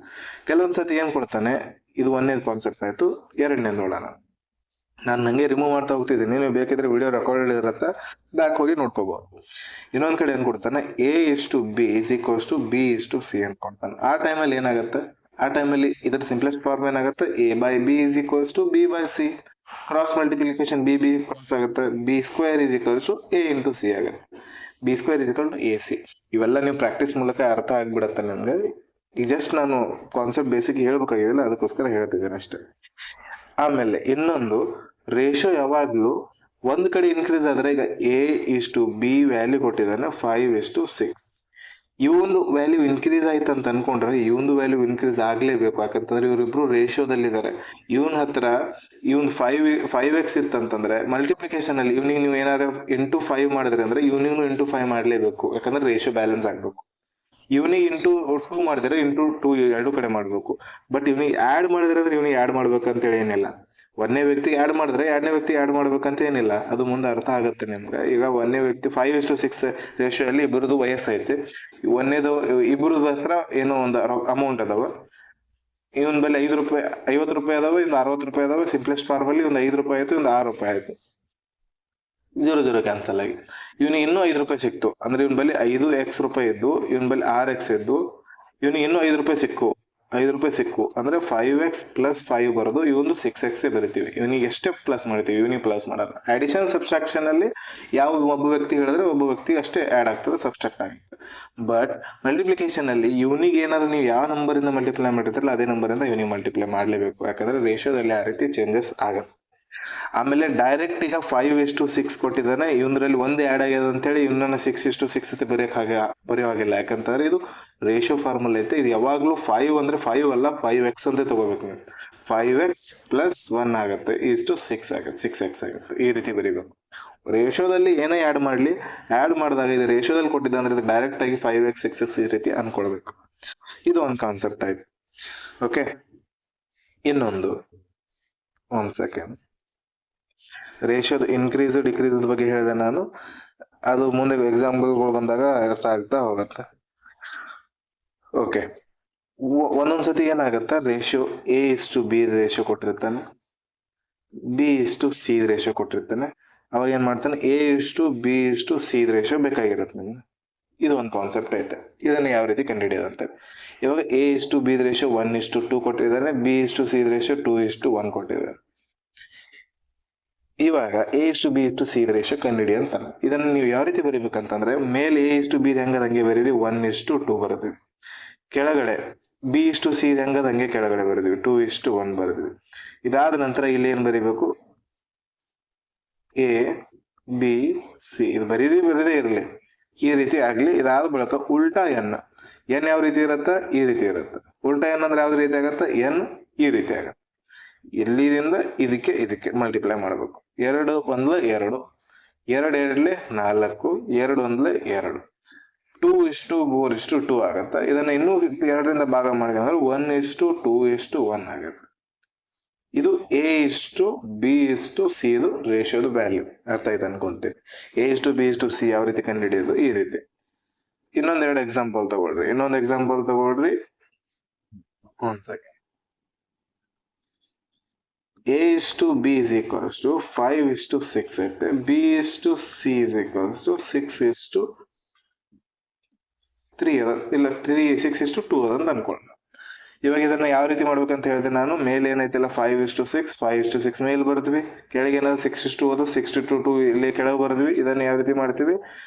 ಕೆಲವೊಂದ್ಸತಿ ಏನ್ ಕೊಡ್ತಾನೆ, ಇದು ಒಂದನೇದು ಕಾನ್ಸೆಪ್ಟ್ ಆಯ್ತು. ಎರಡನೇದು ನೋಡೋಣ. ನಾನು ನಂಗೆ ರಿಮೂವ್ ಮಾಡ್ತಾ ಹೋಗ್ತಿದ್ದೀನಿ, ನೀವು ಬೇಕಿದ್ರೆ ವಿಡಿಯೋ ರೆಕಾರ್ಡೆಡ್ ಇರತ್ತ ಬ್ಯಾಕ್ ಹೋಗಿ ನೋಡ್ಕೋಬಹುದು. ಇನ್ನೊಂದ್ ಕಡೆ ಏನ್ ಕೊಡ್ತಾನೆ, a is to b is equals to b is to c ಅಂತ ಕೊಡ್ತಾನೆ. ಆ ಟೈಮಲ್ಲಿ ಏನಾಗುತ್ತೆ, ಆ ಟೈಮಲ್ಲಿ ಇದರ ಸಿಂಪ್ಲೆಸ್ಟ್ ಫಾರ್ಮ್ ಏನಾಗುತ್ತೆ, a by b is equals to b by c. Cross multiplication b cross ಆಗುತ್ತೆ, b square is equals to a into c ಆಗುತ್ತೆ. b square is equal to ac. ಇವೆಲ್ಲ ನೀವು ಪ್ರಾಕ್ಟೀಸ್ ಮೂಲಕ ಅರ್ಥ ಆಗ್ಬಿಡತ್ತೆ ನಿಮ್ಗೆ. ಈಗ ಜಸ್ಟ್ ನಾನು ಕಾನ್ಸೆಪ್ಟ್ ಬೇಸಿಕ್ ಹೇಳ್ಬೇಕಾಗಿಲ್ಲ, ಅದಕ್ಕೋಸ್ಕರ ಹೇಳ್ತಿದ್ದೇನೆ ಅಷ್ಟೇ. ಆಮೇಲೆ ಇನ್ನೊಂದು, ರೇಷಿಯೋ ಯಾವಾಗ್ಲೂ ಒಂದ್ ಕಡೆ ಇನ್ಕ್ರೀಸ್ ಆದ್ರೆ, ಈಗ a is to b value ಕೊಟ್ಟಿದ್ದಾನೆ 5:6. ಈ ಒಂದು ವ್ಯಾಲ್ಯೂ ಇನ್ಕ್ರೀಸ್ ಆಯ್ತು ಅಂತ ಅನ್ಕೊಂಡ್ರೆ ಈ ಒಂದು ವ್ಯಾಲ್ಯೂ ಇನ್ಕ್ರೀಸ್ ಆಗ್ಲೇಬೇಕು. ಯಾಕಂತಂದ್ರೆ ಇವರಿಬ್ರು ರೇಷಿಯೋದಲ್ಲಿದ್ದಾರೆ. ಇವನ್ ಹತ್ರ ಇವನ್ 5x ಇತ್ತಂತಂದ್ರೆ ಮಲ್ಟಿಪ್ಲಿಕೇಶನ್ ಅಲ್ಲಿ ಇವನಿಗೆ ನೀವು ಏನಾದ್ರು ಇಂಟು 5 ಮಾಡಿದ್ರೆ ಅಂದ್ರೆ ಇವನಿಗೂ ಇಂಟು 5 ಮಾಡ್ಲೇಬೇಕು. ಯಾಕಂದ್ರೆ ರೇಷಿಯೋ ಬ್ಯಾಲೆನ್ಸ್ ಆಗ್ಬೇಕು. ಇವನಿಗೆ ಇಂಟು 2 ಮಾಡಿದ್ರೆ ಇಂಟು 2 ಎರಡು ಕಡೆ ಮಾಡ್ಬೇಕು. ಬಟ್ ಇವನಿಗೆ ಆಡ್ ಮಾಡಿದ್ರೆ ಅಂದ್ರೆ ಇವನಿಗೆ ಆಡ್ ಮಾಡ್ಬೇಕಂತೇಳಿ ಏನಿಲ್ಲ. ಒಂದನೇ ವ್ಯಕ್ತಿಗೆ ಆಡ್ ಮಾಡಿದ್ರೆ ಎರಡನೇ ವ್ಯಕ್ತಿ ಆಡ್ ಮಾಡ್ಬೇಕಂತ ಏನಿಲ್ಲ. ಅದು ಮುಂದೆ ಅರ್ಥ ಆಗುತ್ತೆ ನಿಮ್ಗೆ. ಈಗ ಒಂದನೇ ವ್ಯಕ್ತಿ 5:6 ರೇಷಿಯೋ ಅಲ್ಲಿ ಇಬ್ಬರದು ವಯಸ್ಸೈತೆ. ಒಂದೇದು ಇಬ್ಬರದು ಹತ್ರ ಏನೋ ಒಂದು ಅಮೌಂಟ್ ಅದಾವ. ಇವನ್ ಬಲ್ಲಿ 5 ರೂಪಾಯಿ 50 ರೂಪಾಯಿ ಅದಾವ, ಇನ್ನು 60 ರೂಪಾಯಿ ಅದಾವ. ಸಿಂಪ್ಲೆಸ್ಟ್ ಫಾರ್ಮ್ ಅಲ್ಲಿ ಒಂದು 5 ರೂಪಾಯಿ ಆಯ್ತು, ಒಂದು 6 ರೂಪಾಯಿ ಆಯ್ತು. 0 ಕ್ಯಾನ್ಸಲ್ ಆಗಿ ಇವನಿಗೆ ಇನ್ನೂ 5 ರೂಪಾಯಿ ಸಿಕ್ತು. ಅಂದ್ರೆ ಇವನ್ ಬಲ್ಲಿ 5x ರೂಪಾಯಿ ಇದ್ದು ಇವನ್ ಬಲ್ಲಿ 6x ಇದ್ದು ಇವನಿಗೆ ಇನ್ನೂ 5 ರೂಪಾಯಿ ಸಿಕ್ಕು ಅಂದ್ರೆ 5x plus 5 ಬರೋದು. ಇವೊಂದು 6x ಬರಿತೀವಿ. ಇವನಿಗೆ ಎಷ್ಟೇ ಪ್ಲಸ್ ಮಾಡ್ತೀವಿ, ಇವನಿಗೆ ಪ್ಲಸ್ ಮಾಡಲ್ಲ. ಅಡಿಷನ್ ಸಬ್ಸ್ಟ್ರಾಕ್ಷನ್ ಅಲ್ಲಿ ಯಾವ ಒಬ್ಬ ವ್ಯಕ್ತಿ ಹೇಳಿದ್ರೆ ಒಬ್ಬ ವ್ಯಕ್ತಿ ಅಷ್ಟೇ ಆಡ್ ಆಗ್ತದೆ, ಸಬ್ಸ್ಟ್ರಾಕ್ಟ್ ಆಗುತ್ತೆ. ಬಟ್ ಮಲ್ಟಿಪ್ಲಿಕೇಶನ್ ಅಲ್ಲಿ ಇವನಿಗೆ ಏನಾದ್ರು ನೀವು ಯಾವ ನಂಬರಿಂದ ಮಲ್ಟಿಪ್ಲೈ ಮಾಡಿರ್ತಾರಲ್ಲ ಅದೇ ನಂಬರಿಂದ ಇವನಿಗೆ ಮಲ್ಟಿಪ್ಲೈ ಮಾಡ್ಲೇಬೇಕು. ಯಾಕಂದ್ರೆ ರೇಷಿಯೋದಲ್ಲಿ ಆ ರೀತಿ ಚೇಂಜಸ್ ಆಗತ್ತೆ. ಆಮೇಲೆ ಡೈರೆಕ್ಟ್ ಈಗ 5:6 ಕೊಟ್ಟಿದ್ದಾನೆ, ಇವನ್ರಲ್ಲಿ ಒಂದು ಆ್ಯಡ್ ಆಗ್ಯದ ಅಂತೇಳಿ ಇವನ್ನ 6:6 ಅಂತ ಬರೆಯೋ ಹಾಗಿಲ್ಲ. ಯಾಕಂತಂದ್ರೆ ಇದು ರೇಷಿಯೋ ಫಾರ್ಮುಲಾ ಐತೆ. ಇದು ಯಾವಾಗ್ಲೂ 5 ಅಂದ್ರೆ 5 ಅಲ್ಲ 5x ಅಂತ ತಗೋಬೇಕು ನೀವು. 5x ಪ್ಲಸ್ 1 ಆಗುತ್ತೆ, ಇಷ್ಟು 6 ಆಗುತ್ತೆ, 6x ಆಗುತ್ತೆ. ಈ ರೀತಿ ಬರೀಬೇಕು. ರೇಷಿಯೋದಲ್ಲಿ ಏನೇ ಆ್ಯಡ್ ಮಾಡಲಿ, ಆ್ಯಡ್ ಮಾಡಿದಾಗ ಇದು ರೇಷಿಯೋದಲ್ಲಿ ಕೊಟ್ಟಿದ್ದ ಅಂದ್ರೆ ಇದು ಡೈರೆಕ್ಟ್ ಆಗಿ 5x 6x ಈ ರೀತಿ ಅನ್ಕೊಳ್ಬೇಕು. ಇದು ಒಂದು ಕಾನ್ಸೆಪ್ಟ್ ಆಯ್ತು. ಓಕೆ, ಇನ್ನೊಂದು ಒಂದ್ ಸೆಕೆಂಡ್, ರೇಷಿಯೋದ ಇನ್ಕ್ರೀಸ್ ಡಿಕ್ರೀಸ್ ಬಗ್ಗೆ ಹೇಳಿದೆ ನಾನು. ಅದು ಮುಂದೆ ಎಕ್ಸಾಂಪಲ್ಗಳು ಬಂದಾಗ ಅರ್ಥ ಆಗ್ತಾ ಹೋಗುತ್ತೆ. ಓಕೆ, ಒಂದೊಂದ್ಸತಿ ಏನಾಗತ್ತಾ, ರೇಷಿಯೋ A:B ರೇಷಿಯೋ ಕೊಟ್ಟಿರ್ತಾನೆ, B:C ರೇಷಿಯೋ ಕೊಟ್ಟಿರ್ತಾನೆ. ಅವಾಗ ಏನ್ ಮಾಡ್ತಾನೆ, A:B:C ರೇಷಿಯೋ ಬೇಕಾಗಿರುತ್ತೆ ನಿಮ್ಗೆ. ಇದು ಒಂದು ಕಾನ್ಸೆಪ್ಟ್ ಐತೆ. ಇದನ್ನ ಯಾವ ರೀತಿ ಕಂಡುಹಿಡಿಯೋದಂತೆ, ಇವಾಗ A:B ರೇಷಿಯೋ 1:2 ಕೊಟ್ಟಿದ್ದಾನೆ, B:C ರೇಷಿಯೋ 2:1 ಕೊಟ್ಟಿದ್ದಾನೆ. ಇವಾಗ A:B:C ರೇಷಿಯೋ ಕಂಡುಹಿಡಿ ಅಂತಾನೆ. ಇದನ್ನ ನೀವು ಯಾವ ರೀತಿ ಬರೀಬೇಕಂತಂದ್ರೆ, ಮೇಲೆ A:B ಹೆಂಗದಂಗೆ ಬರೀರಿ 1:2 ಬರೆದ್ವಿ, ಕೆಳಗಡೆ B:C ಹೆಂಗದಂಗೆ ಕೆಳಗಡೆ ಬರೆದ್ವಿ 2:1 ಬರೆದ್ವಿ. ಇದಾದ ನಂತರ ಇಲ್ಲಿ ಏನ್ ಬರೀಬೇಕು, A:B:C ಇದು ಬರೀದೇ ಇರಲಿ, ಈ ರೀತಿ ಆಗ್ಲಿ. ಇದಾದ ಬಳಿಕ ಉಲ್ಟಾ ಎನ್ ಯಾವ ರೀತಿ ಇರತ್ತ, ಈ ರೀತಿ ಇರುತ್ತೆ. ಉಲ್ಟಾ ಎನ್ ಅಂದ್ರೆ ಯಾವ್ದು ರೀತಿ ಆಗತ್ತ, ಎನ್ ಈ ರೀತಿ ಆಗತ್ತೆ. ಇಲ್ಲಿಂದ ಇದಕ್ಕೆ ಮಲ್ಟಿಪ್ಲೈ ಮಾಡಬೇಕು. 2 1 2, 2 2 4, 2 1 2, 2:4:2 ಆಗತ್ತ. ಇದನ್ನ ಇನ್ನೂ 2ರಿಂದ ಭಾಗ ಮಾಡಿದೆ ಅಂದ್ರೆ 1:2:1 ಆಗತ್ತೆ. ಇದು A:B:C ರೇಷಿಯೋದ ವ್ಯಾಲ್ಯೂ. ಅರ್ಥ ಆಯ್ತು ಅನ್ಕೊಂತೀನಿ. A:B:C ಯಾವ ರೀತಿ ಕಂಡುಹಿಡಿಯೋದು, ಈ ರೀತಿ. ಇನ್ನೊಂದೆರಡು ಎಕ್ಸಾಂಪಲ್ ತಗೊಳ್ರಿ. ಒಂದ್ second. A:B is equals to 5:6 ಐತೆ, B:C is equals to 6:3 ಅದ, ಇಲ್ಲ 6:2 ಅದ ಅಂತ ಅನ್ಕೊಂಡ. ಇವಾಗ ಇದನ್ನ ಯಾವ ರೀತಿ ಮಾಡ್ಬೇಕಂತ ಹೇಳಿದೆ ನಾನು, ಮೇಲೆ ಏನೈತಿಲ್ಲ 5:6 ಮೇಲೆ ಬರ್ದ್ವಿ, ಕೆಳಗೆ ಏನಾದ್ರು 6:2 ಅದ, 6:2 ಇಲ್ಲಿ ಕೆಳಗೆ ಬರ್ದ್ವಿ. ಇದನ್ನ ಯಾವ ರೀತಿ ಮಾಡ್ತೀವಿ,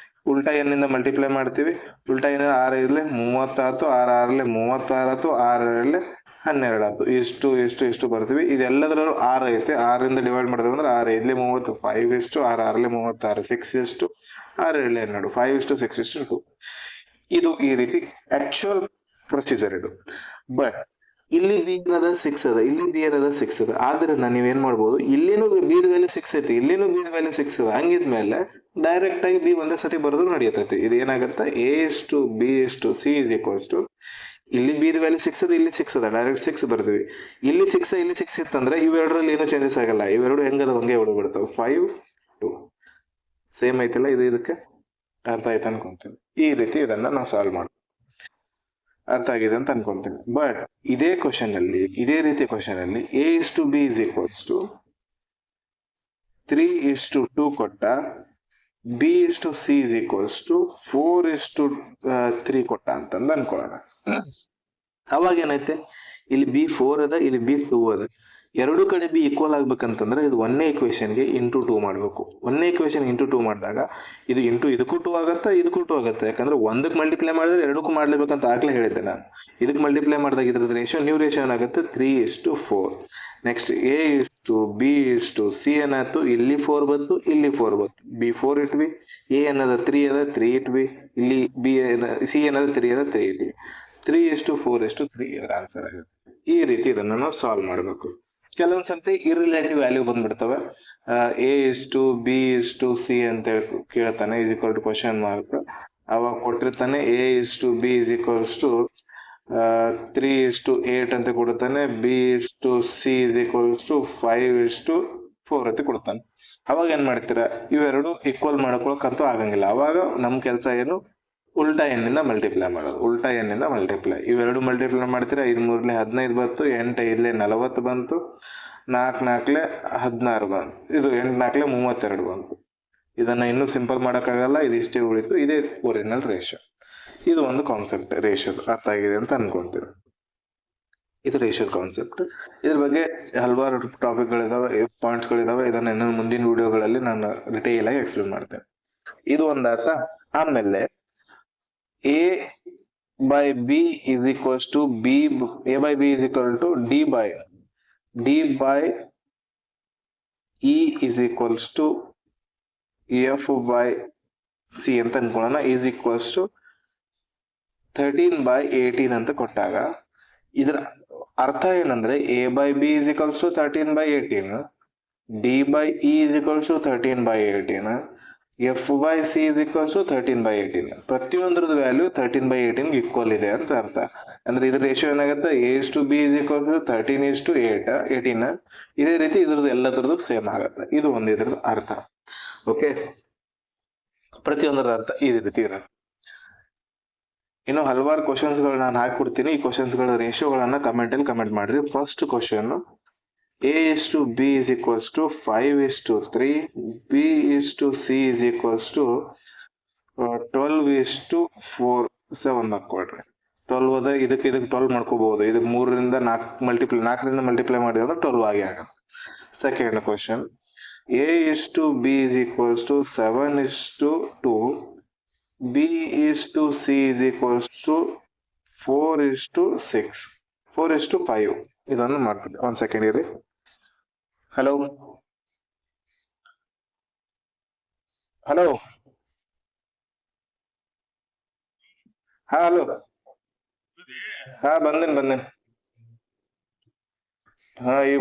ಉಲ್ಟಾ ಎನ್ನಿಂದ ಮಲ್ಟಿಪ್ಲೈ ಮಾಡ್ತೀವಿ. ಉಲ್ಟಾ ಏನ 6 30 ಆಯ್ತು, 6 36 ಆಯ್ತು, 6 12 ಆಯ್ತು, ಇಷ್ಟು ಬರ್ತೀವಿ. ಇದೆಲ್ಲದರಲ್ಲೂ 6 ಐತೆ, 6ರಿಂದ ಡಿವೈಡ್ ಮಾಡಿದ್ರೆ ಅಂದ್ರೆ 6 5 5:6 36 6 6 12 5:6:2. ಇದು ಈ ರೀತಿ ಆಕ್ಚುಯಲ್ ಪ್ರೊಸೀಜರ್ ಇದು. ಬಟ್ ಇಲ್ಲಿ ಬಿ ಏನದ 6 ಅದ, ಇಲ್ಲಿ ಬಿ ಏನದ 6 ಅದ. ಆದ್ರಿಂದ ನೀವೇನ್ ಮಾಡ್ಬೋದು, ಇಲ್ಲಿನೂ ಬಿ ವ್ಯಾಲ್ಯೂ 6 ಐತಿ, ಇಲ್ಲಿನೂ ಬಿ ವ್ಯಾಲ್ಯೂ 6 ಅದ. ಹಂಗಿದ್ಮೇಲೆ ಡೈರೆಕ್ಟ್ ಆಗಿ ಬಿ ಒಂದೇ ಸತಿ ಬರೋದು ನಡೆಯತೈತಿ. ಇದು ಏನಾಗತ್ತ, A:B:C is equals to, ಇಲ್ಲಿ ಬಿ ವ್ಯಾಲ್ಯೂ 6 ಅದ, ಇಲ್ಲಿ 6 ಅದ, ಡೈರೆಕ್ಟ್ 6 ಬರ್ತೀವಿ. ಇಲ್ಲಿ 6 ಇಲ್ಲಿ 6 ಇತ್ತಂದ್ರೆ ಇವೆರಡರಲ್ಲಿ ಏನು ಚೇಂಜಸ್ ಆಗಲ್ಲ, ಇವೆರಡು ಹೆಂಗದ ಹಂಗೆ ಉಳಿಬಿಡ್ತಾವ. 5 2 ಸೇಮ್ ಐತಿಲ್ಲ, ಇದು ಇದಕ್ಕೆ ಅರ್ಥ ಆಯ್ತು ಅನ್ಕೊಂತೀನಿ. ಈ ರೀತಿ ಇದನ್ನ ನಾವು ಸಾಲ್ವ್ ಮಾಡ್ತೀವಿ. ಅರ್ಥ ಆಗಿದೆ ಅಂತ ಅನ್ಕೊಂತೀನಿ. ಬಟ್ ಇದೇ ರೀತಿ ಕ್ವಶನ್ ಅಲ್ಲಿ A:B is equals to 3:2 ಕೊಟ್ಟ, B:C is equals to 4:3 ಕೊಟ್ಟ ಅಂತಂದು ಅನ್ಕೊಳ್ಳೋಣ. ಅವಾಗ ಏನೈತೆ, ಇಲ್ಲಿ B4 ಅದ, ಇಲ್ಲಿ B2 ಅದ. ಎರಡು ಕಡೆ ಬಿ ಈಕ್ವಲ್ ಆಗ್ಬೇಕಂತಂದ್ರೆ ಇದು ಒಂದೇ ಇಕ್ವೇಶನ್ಗೆ ಇಂಟು 2 ಮಾಡಬೇಕು. ಒಂದೇ ಇಕ್ವೇಶನ್ ಇಂಟು 2 ಮಾಡಿದಾಗ ಇದು ಇಂಟು ಇದಕ್ಕೂ 2 ಆಗುತ್ತೆ, ಇದಕ್ಕೂ 2 ಆಗುತ್ತೆ. ಯಾಕಂದ್ರೆ ಒಂದಕ್ಕೆ ಮಲ್ಟಿಪ್ಲೈ ಮಾಡಿದ್ರೆ ಎರಡಕ್ಕೂ ಮಾಡ್ಲೇಬೇಕಂತ ಆಗ್ಲೇ ಹೇಳಿದ್ದೆ ನಾನು. ಇದಕ್ಕೆ ಮಲ್ಟಿಪ್ಲೈ ಮಾಡಿದಾಗ ಇದ್ರದ್ದು ರೇಷಿಯೋ ನ್ಯೂ ರೇಷಿಯೋ ಏನಾಗುತ್ತೆ 3:4. ನೆಕ್ಸ್ಟ್ A:B:C ಏನಾಯ್ತು, ಇಲ್ಲಿ 4 ಬಂತು, ಇಲ್ಲಿ 4 ಬಂತು. B4 ಇಟ್ವಿ, A ಅನ್ನೋದ 3 ಅದ, 3 ಇಟ್ವಿ, ಇಲ್ಲಿ C ಅನ್ನೋದ 3 ಅದ, 3 ಇಟ್ವಿ. 3:4:3 ಇದರ ಆನ್ಸರ್ ಆಗುತ್ತೆ. ಈ ರೀತಿ ಇದನ್ನು ನಾವು ಸಾಲ್ವ್ ಮಾಡಬೇಕು. ಕೆಲವೊಂದ್ಸತಿ ಇರ್ರಿಲೇಟಿವ್ ವ್ಯಾಲ್ಯೂ ಬಂದ್ಬಿಡ್ತವೆ. A:B:C ಅಂತ ಕೇಳ್ತಾನೆ, is equal to question mark. ಅವಾಗ ಕೊಟ್ಟಿರ್ತಾನೆ A:B is equals to 3:8 ಅಂತ ಕೊಡ್ತಾನೆ, B:C is equals to 5:4 ಅಂತ ಕೊಡ್ತಾನೆ. ಅವಾಗ ಏನ್ ಮಾಡ್ತೀರಾ, ಇವೆರಡು ಈಕ್ವಲ್ ಮಾಡ್ಕೊಳಕ್ಕಂತೂ ಆಗಂಗಿಲ್ಲ. ಅವಾಗ ನಮ್ ಕೆಲಸ ಏನು, ಉಲ್ಟಾ ಎನ್ನಿಂದ ಮಲ್ಟಿಪ್ಲೈ ಮಾಡೋದು. ಉಲ್ಟಾ ಎನ್ನಿಂದ ಮಲ್ಟಿಪ್ಲೈ, ಇವೆರಡು ಮಲ್ಟಿಪ್ಲೈ ಮಾಡ್ತೀರಾ. 5 3 15 ಬಂತು, 8 5 40 ಬಂತು, 4 4 16 ಬಂತು, ಇದು 8 4 32 ಬಂತು. ಇದನ್ನ ಇನ್ನೂ ಸಿಂಪಲ್ ಮಾಡೋಕ್ಕಾಗಲ್ಲ, ಇದಿಷ್ಟೇ ಉಳಿತು. ಇದೇ ಒರಿಜಿನಲ್ ರೇಷಿಯೋ. ಇದು ಒಂದು ಕಾನ್ಸೆಪ್ಟ್ ರೇಷಿಯೋದು. ಅರ್ಥ ಆಗಿದೆ ಅಂತ ಅನ್ಕೊಂತೀವಿ. ಇದು ರೇಷಿಯೋದ ಕಾನ್ಸೆಪ್ಟ್. ಇದ್ರ ಬಗ್ಗೆ ಹಲವಾರು ಟಾಪಿಕ್ಗಳಿದಾವೆ, ಪಾಯಿಂಟ್ಸ್ಗಳಿದಾವೆ. ಇದನ್ನ ಇನ್ನೂ ಮುಂದಿನ ವಿಡಿಯೋಗಳಲ್ಲಿ ನಾನು ಡಿಟೇಲ್ ಆಗಿ ಎಕ್ಸ್ಪ್ಲೇನ್ ಮಾಡ್ತೇನೆ. ಇದು ಒಂದಾತ. ಆಮೇಲೆ A/B is equals to A/B is equal to D by E is equals to F by C ಅಂತ ಅನ್ಕೊಳ್ಳೋಣ, ಈಸ್ ಈಕ್ವಲ್ಸ್ ಟು 13/18 ಅಂತ ಕೊಟ್ಟಾಗ ಇದರ ಅರ್ಥ ಏನಂದ್ರೆ A by B is equals to 13/18, D by E is equals to 13/18, F by C is equals to 13/18. ಪ್ರತಿಯೊಂದ್ರದ್ದು value 13/18 equal ಇದೆ ಅಂತ ಅರ್ಥ. ಅಂದ್ರೆ ಇದ್ರ ರೇಷಿಯೋ ಏನಾಗುತ್ತೆ, A is to B is equal to 13:18. ಇದೇ ರೀತಿ ಇದ್ರದ್ದು ಎಲ್ಲದರದ್ದು ಸೇಮ್ ಆಗುತ್ತೆ. ಇದು ಒಂದು ಇದ್ರದ್ದು ಅರ್ಥ. ಓಕೆ, ಪ್ರತಿಯೊಂದರ ಅರ್ಥ ಈ ರೀತಿ ಇರುತ್ತೆ. ಇನ್ನು ಹಲವಾರು ಕ್ವಶನ್ಸ್ ಗಳು ನಾನು ಹಾಕೊಡ್ತೀನಿ. ಈ ಕ್ವಶನ್ಸ್ ಗಳ ರೇಷಿಯೋಗಳನ್ನ ಕಮೆಂಟ್ ಅಲ್ಲಿ ಕಮೆಂಟ್ ಮಾಡ್ರಿ. First question, a is to b is equals to 5:3, b is to c is equals to 12:4, 7 ಮಾಡ್ಕೊಳ್ರಿ. 12 ಅದ ಇದಕ್ಕೆ 12 ಮಾಡ್ಕೋಬಹುದು. ಇದು 3ರಿಂದ 4 ಮಲ್ಟಿಪ್ಲೈ ಮಾಡಿದ್ರೆ 12 ಆಗಿ ಆಗುತ್ತೆ. Second question, a is to b is equals to 7:2, b is to c is equals to 4:6, 4:5. ಇದನ್ನು ಮಾಡ್ಬಿಡಿ. ಒಂದ್ ಸೆಕೆಂಡ್ ಇರಿ. ಹಲೋ ಹಲೋ ಹಾ ಹಲೋ ಹಾ ಬಂದೇನ್ ಹಾ ಈಗ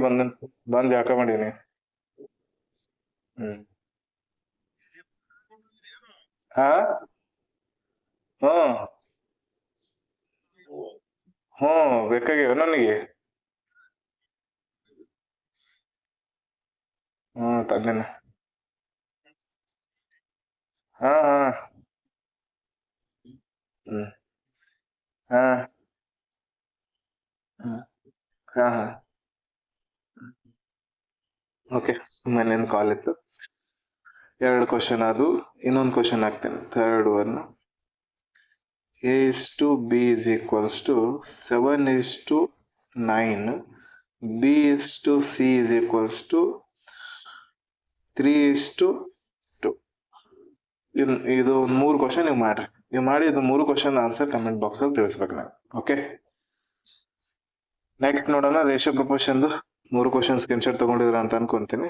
ಬಂದ್ ಯಾಕ ಮಾಡೀನಿ. ಹ್ಮ್ ಹಾ ಹ್ಮ್ ಬೇಕಾಗ್ಯಾವ ನನಗೆ. ತಂದೇನ. ಹಾ ಹಾ ಹ್ಮ್ ಹಾ ಹ್ಮ್ ಹಾ ಹಾ ಓಕೆ, ಮನೇನ್ ಕಾಲ್ ಇತ್ತು. 2 ಕ್ವಶನ್ ಅದು. ಇನ್ನೊಂದು ಕ್ವಶನ್ ಹಾಕ್ತೇನೆ, third one. a is to b is equals to 7:9, b is to c is equals to 3:2. ಇದು ಒಂದು 3 ಕ್ವಶನ್ ನೀವು ಮಾಡ್ರಿ. ನೀವು ಮಾಡಿ ಇದು 3 ಕ್ವಶನ್ ಆನ್ಸರ್ ಕಮೆಂಟ್ ಬಾಕ್ಸ್ ಅಲ್ಲಿ ತಿಳಿಸ್ಬೇಕು ನಾವು. ಓಕೆ, ನೆಕ್ಸ್ಟ್ ನೋಡೋಣ ರೇಷಿಯೋ ಪ್ರಪೋರ್ಷನ್ 3 ಕ್ವಶನ್ ಸ್ಕ್ರೀನ್ಶಾಟ್ ತಗೊಂಡಿದ್ರ ಅಂತ ಅನ್ಕೊಂತೀನಿ.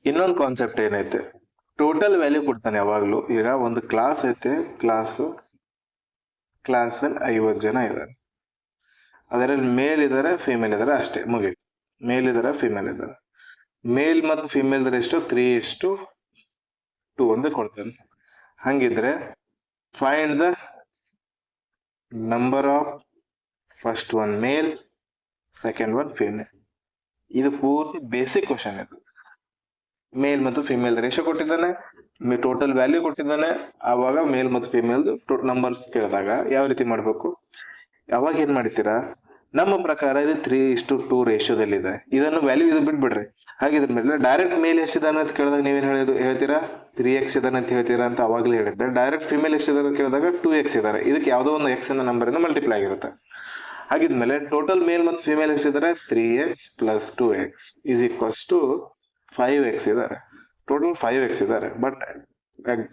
ಇನ್ನೊಂದು ಕಾನ್ಸೆಪ್ಟ್ ಏನೈತೆ, ಟೋಟಲ್ ವ್ಯಾಲ್ಯೂ ಕೊಡ್ತಾನೆ ಯಾವಾಗ್ಲೂ. ಈಗ ಒಂದು ಕ್ಲಾಸ್ ಐತೆ, ಕ್ಲಾಸ್ ಅಲ್ಲಿ 50 ಜನ ಇದ್ದಾರೆ. ಅದರಲ್ಲಿ ಮೇಲ್ ಇದಾರೆ, ಫಿಮೇಲ್ ಇದಾರೆ, ಅಷ್ಟೇ ಮುಗಿತು. ಮೇಲ್ ಇದಾರೆ, ಫಿಮೇಲ್ ಇದಾರೆ. ಮೇಲ್ ಮತ್ತು ಫಿಮೇಲ್ ರೇಷಿಯೋ 3:2 ಅಂತ ಕೊಡ್ತಾನೆ. ಹಂಗಿದ್ರೆ find the number of first one male, second one female. ಇದು ಪೂರ್ತಿ ಬೇಸಿಕ್ ಕ್ವಶನ್. ಇದು ಮೇಲ್ ಮತ್ತು ಫಿಮೇಲ್ ರೇಷಿಯೋ ಕೊಟ್ಟಿದ್ದಾನೆ, ಟೋಟಲ್ ವ್ಯಾಲ್ಯೂ ಕೊಟ್ಟಿದ್ದಾನೆ. ಆವಾಗ ಮೇಲ್ ಮತ್ತು ಫಿಮೇಲ್ ನಂಬರ್ಸ್ ಕೇಳಿದಾಗ ಯಾವ ರೀತಿ ಮಾಡ್ಬೇಕು, ಯಾವಾಗ ಏನ್ ಮಾಡ್ತೀರಾ, ನಮ್ಮ ಪ್ರಕಾರ ಇದು 3:2 ರೇಷಿಯೋದಲ್ಲಿದೆ. ಇದನ್ನು ವ್ಯಾಲ್ಯೂ ಇದು ಬಿಟ್ಬಿಡ್ರಿ. ಹಾಗಿದ್ರ ಮೇಲೆ ಡೈರೆಕ್ಟ್ ಮೇಲ್ ಎಷ್ಟಿದಾನೆ ಅಂತ ಕೇಳಿದಾಗ ನೀವೇನ್ ಹೇಳ್ತೀರಾ, 3x ಇದಾನೆ ಅಂತ ಹೇಳ್ತೀರಾ ಅಂತ ಅವಾಗ್ಲೇ ಹೇಳಿದ್ದೆ. ಡೈರೆಕ್ಟ್ ಫಿಮೇಲ್ ಎಷ್ಟಿದಾರೆ ಅಂತ ಕೇಳಿದಾಗ 2x ಇದಾರೆ. ಇದಕ್ಕೆ ಯಾವುದೋ ಒಂದು x ಎನ್ನ ನಂಬರ್ ಇಂದ ಮಲ್ಟಿಪ್ಲೈ ಆಗಿರುತ್ತೆ. ಹಾಗಿದ್ಮೇಲೆ ಟೋಟಲ್ ಮೇಲ್ ಮತ್ತು female ಎಷ್ಟಿದ್ದಾರೆ, 3x + 2x is equals to 5x ಇದಾರೆ. ಟೋಟಲ್ 5x ಇದಾರೆ. ಬಟ್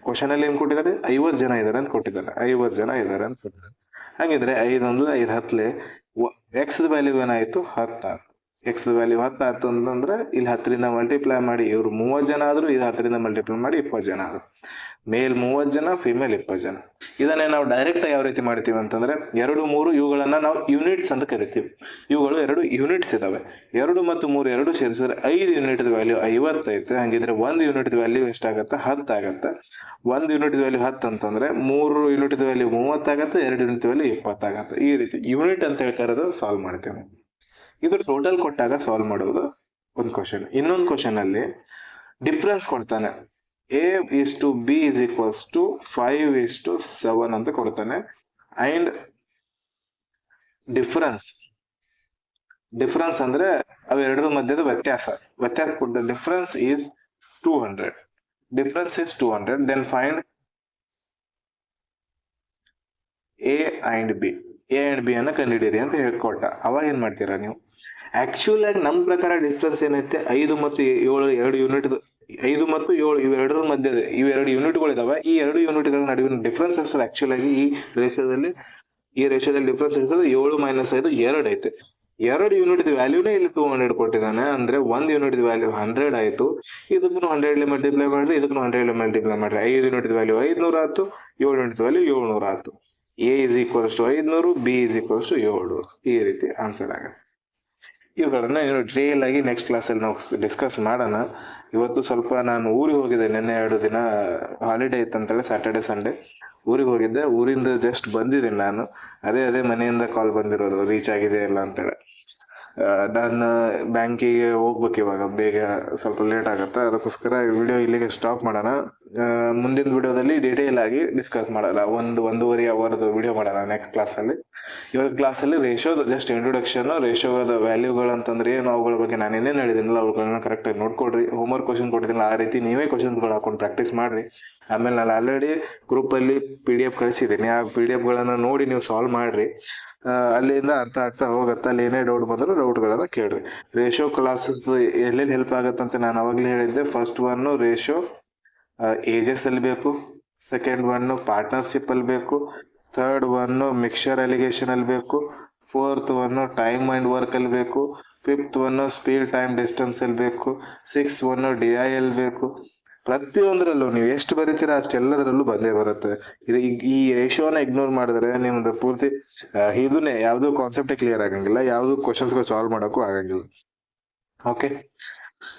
ಕ್ವಶನ್ ಅಲ್ಲಿ ಏನ್ ಕೊಟ್ಟಿದ್ದಾರೆ, 50 ಜನ ಇದಾರೆ ಅಂತ ಕೊಟ್ಟಿದ್ದಾರೆ. 50 ಜನ ಇದಾರೆ ಅಂತ ಕೊಟ್ಟಿದ್ದಾರೆ. ಹಾಗಿದ್ರೆ 5 1 5 10 ಎಕ್ಸ್ ವ್ಯಾಲ್ಯೂ ಏನಾಯ್ತು, 10 ಆಯ್ತು. ಎಕ್ಸ್ ವ್ಯಾಲ್ಯೂ 10 ಆಯ್ತು ಅಂತಂದ್ರೆ ಇಲ್ಲಿ 10ರಿಂದ ಮಲ್ಟಿಪ್ಲೈ ಮಾಡಿ ಇವ್ರು 30 ಜನ ಆದ್ರು, ಇದು 10ರಿಂದ ಮಲ್ಟಿಪ್ಲೈ ಮಾಡಿ 20 ಜನ ಆದ್ರು. ಮೇಲ್ 30 ಜನ, ಫಿಮೇಲ್ 20 ಜನ. ಇದನ್ನೇ ನಾವು ಡೈರೆಕ್ಟ್ ಯಾವ ರೀತಿ ಮಾಡ್ತೀವಿ ಅಂತಂದ್ರೆ 2 3 ಇವುಗಳನ್ನ ನಾವು ಯೂನಿಟ್ಸ್ ಅಂತ ಕರಿತೀವಿ. ಇವುಗಳು 2 ಯೂನಿಟ್ಸ್ ಇದಾವೆ. 2 ಮತ್ತು 3 ಎರಡು ಸೇರಿಸಿದ್ರೆ 5 ಯೂನಿಟ್ ವ್ಯಾಲ್ಯೂ 50 ಐತೆ. ಹಂಗಿದ್ರೆ 1 ಯೂನಿಟ್ ವ್ಯಾಲ್ಯೂ ಎಷ್ಟಾಗತ್ತೆ, 10 ಆಗತ್ತೆ. 1 ಯೂನಿಟ್ ವ್ಯಾಲ್ಯೂ 10 ಅಂತಂದ್ರೆ 3 ಯೂನಿಟ್ ವ್ಯಾಲ್ಯೂ 30 ಆಗತ್ತೆ, 2 ಯೂನಿಟ್ ವ್ಯಾಲ್ಯೂ 20 ಆಗತ್ತೆ. ಈ ರೀತಿ ಯೂನಿಟ್ ಅಂತ ಹೇಳ್ಕರೋದು ಸಾಲ್ವ್ ಮಾಡ್ತೇವೆ. ಇದು ಟೋಟಲ್ ಕೊಟ್ಟಾಗ ಸಾಲ್ವ್ ಮಾಡೋದು ಒಂದು ಕ್ವಶನ್. ಇನ್ನೊಂದು ಕ್ವಶನ್ ಅಲ್ಲಿ ಡಿಫ್ರೆನ್ಸ್ ಕೊಡ್ತಾನೆ. a is to b is equals to 5:7 ಅಂತ ಕೊಡ್ತಾನೆ. ಅಂಡ್ ಡಿಫರೆನ್ಸ್ ಅಂದ್ರೆ ಅವೆರಡರ ಮಧ್ಯದ ವ್ಯತ್ಯಾಸ ಕೊಡ್ತಾರೆ. Difference is 200. Then find a and b ಅನ್ನ ಕಂಡುಹಿಡಿಯಿರಿ ಅಂತ ಹೇಳ್ಕೊಟ್ಟ. ಅವಾಗ ಏನ್ ಮಾಡ್ತೀರಾ ನೀವು, ಆಕ್ಚುಲ್ ಆಗಿ ನಮ್ ಪ್ರಕಾರ ಡಿಫ್ರೆನ್ಸ್ ಏನೈತೆ, 5 ಮತ್ತು 7 2 ಯೂನಿಟ್, 5 ಮತ್ತು 7 ಇವೆರಡರ ಮಧ್ಯೆ ಇವೆರಡು ಯೂನಿಟ್ಗಳು ಇದಾವೆ. ಈ 2 ಯೂನಿಟ್ಗಳ ನಡುವಿನ ಡಿಫ್ರೆನ್ಸ್ ಎಷ್ಟದ ಆಕ್ಚುಲ್ ಆಗಿ ಈ ರೇಷಿಯೋದಲ್ಲಿ ಡಿಫ್ರೆನ್ಸ್ ಎಷ್ಟದ, 7 - 5 2 ಐತೆ. 2 ಯೂನಿಟ್ ವ್ಯಾಲ್ಯೂನೇ ಇಲ್ಲಿ 200 ಕೊಟ್ಟಿದ್ದಾನೆ, ಅಂದ್ರೆ 1 ಯೂನಿಟ್ ವ್ಯಾಲ್ಯೂ 100 ಆಯ್ತು. ಇದಕ್ಕೂ 100 ಮಲ್ಟಿಪ್ಲೈ ಮಾಡ್ರಿ, ಇದಕ್ಕೂ 100 ಮಲ್ಟಿಪ್ಲೈ ಮಾಡ್ರಿ. 5 ಯೂನಿಟ್ ವ್ಯಾಲ್ಯೂ 500 ಆಯ್ತು, 7 ಯೂನಿಟ್ ವ್ಯಾಲ್ಯೂ 700 ಆಯ್ತು. A is equals to 500, B is equals to 700. ಈ ರೀತಿ ಆನ್ಸರ್ ಆಗುತ್ತೆ. ಇವುಗಳನ್ನ ಡಿಟೇಲ್ ಆಗಿ ನೆಕ್ಸ್ಟ್ ಕ್ಲಾಸಲ್ಲಿ ನಾವು ಡಿಸ್ಕಸ್ ಮಾಡೋಣ. ಇವತ್ತು ಸ್ವಲ್ಪ ನಾನು ಊರಿಗೆ ಹೋಗಿದ್ದೆ, ನಿನ್ನೆ 2 ದಿನ ಹಾಲಿಡೇ ಇತ್ತಂತೇಳಿ, ಸ್ಯಾಟರ್ಡೆ ಸಂಡೇ ಊರಿಗೆ ಹೋಗಿದ್ದೆ. ಊರಿಂದ ಜಸ್ಟ್ ಬಂದಿದ್ದೀನಿ ನಾನು. ಅದೇ ಮನೆಯಿಂದ ಕಾಲ್ ಬಂದಿರೋದು, ರೀಚ್ ಆಗಿದೆ ಇಲ್ಲ ಅಂತೇಳಿ. ನಾನು ಬ್ಯಾಂಕಿಗೆ ಹೋಗ್ಬೇಕು ಇವಾಗ, ಬೇಗ ಸ್ವಲ್ಪ ಲೇಟ್ ಆಗುತ್ತೆ. ಅದಕ್ಕೋಸ್ಕರ ವಿಡಿಯೋ ಇಲ್ಲಿಗೆ ಸ್ಟಾಪ್ ಮಾಡೋಣ. ಮುಂದಿನ ವಿಡಿಯೋದಲ್ಲಿ ಡೀಟೇಲ್ ಆಗಿ ಡಿಸ್ಕಸ್ ಮಾಡೋಣ. 1.5 ಅವರ್ದು ವಿಡಿಯೋ ಮಾಡೋಣ ನೆಕ್ಸ್ಟ್ ಕ್ಲಾಸಲ್ಲಿ. ಇವಾಗ ಕ್ಲಾಸಲ್ಲಿ ರೇಷೋದ ಜಸ್ಟ್ ಇಂಟ್ರೊಡಕ್ಷನ್, ರೇಷೋದ ವ್ಯಾಲ್ಯೂಗಳು ಅಂತಂದ್ರೆ ಏನು, ಅವುಗಳ ಬಗ್ಗೆ ನಾನು ಏನೇನು ಹೇಳಿದ್ದೀನಲ್ಲ ಅವುಗಳನ್ನ ಕರೆಕ್ಟಾಗಿ ನೋಡ್ಕೊಡ್ರಿ. ಹೋಮ್ವರ್ಕ್ ಕ್ವಶನ್ ಕೊಟ್ಟಿದ್ದೀನಲ್ಲ ಆ ರೀತಿ ನೀವೇ ಕ್ವಶನ್ಸ್ಗಳು ಹಾಕೊಂಡು ಪ್ರಾಕ್ಟೀಸ್ ಮಾಡಿರಿ. ಆಮೇಲೆ ನಾನು ಆಲ್ರೆಡಿ ಗ್ರೂಪಲ್ಲಿ PDF ಕಳಿಸಿದ್ದೀನಿ. ಆ PDF ನೋಡಿ ನೀವು ಸಾಲ್ವ್ ಮಾಡಿರಿ. ಅಲ್ಲಿಂದ ಅರ್ಥ ಆಗ್ತಾ ಹೋಗುತ್ತೆ. ಅಲ್ಲಿ ಏನೇ ಡೌಟ್ ಬಂದರೂ ಡೌಟ್ಗಳನ್ನ ಕೇಳ್ರಿ. ರೇಷೋ ಕ್ಲಾಸಸ್ ಎಲ್ಲೆಲ್ಲಿ ಹೆಲ್ಪ್ ಆಗುತ್ತಂತ ನಾನು ಅವಾಗಲೇ ಹೇಳಿದ್ದೆ. ಫಸ್ಟ್ ಒನ್ನು ರೇಷೋ ಏಜಸ್ ಅಲ್ಲಿ ಬೇಕು, ಸೆಕೆಂಡ್ ಒನ್ನು ಪಾರ್ಟ್ನರ್ಶಿಪ್ ಅಲ್ಲಿ ಬೇಕು, ಥರ್ಡ್ ಒನ್ನು ಮಿಕ್ಸರ್ ಅಲಿಗೇಷನ್ ಅಲ್ಲಿ ಬೇಕು, fourth one time and work ಅಲ್ಲಿ ಬೇಕು, fifth one speed time distance ಅಲ್ಲಿ ಬೇಕು, ಸಿಕ್ಸ್ ಒನ್ನು DI ಅಲ್ಲಿ ಬೇಕು. ಪ್ರತಿಯೊಂದರಲ್ಲೂ ನೀವು ಎಷ್ಟು ಬರೀತೀರಾ ಅಷ್ಟೆಲ್ಲದರಲ್ಲೂ ಬಂದೇ ಬರುತ್ತೆ. ಈ ರೇಷಿಯೋನ ಇಗ್ನೋರ್ ಮಾಡಿದ್ರೆ ನಿಮ್ದು ಪೂರ್ತಿ ಇದನ್ನೇ ಯಾವುದೋ ಕಾನ್ಸೆಪ್ಟೇ ಕ್ಲಿಯರ್ ಆಗಂಗಿಲ್ಲ, ಯಾವುದು ಕ್ವಶನ್ಸ್ಗಳು ಸಾಲ್ವ್ ಮಾಡೋಕ್ಕೂ ಆಗಂಗಿಲ್ಲ. ಓಕೆ,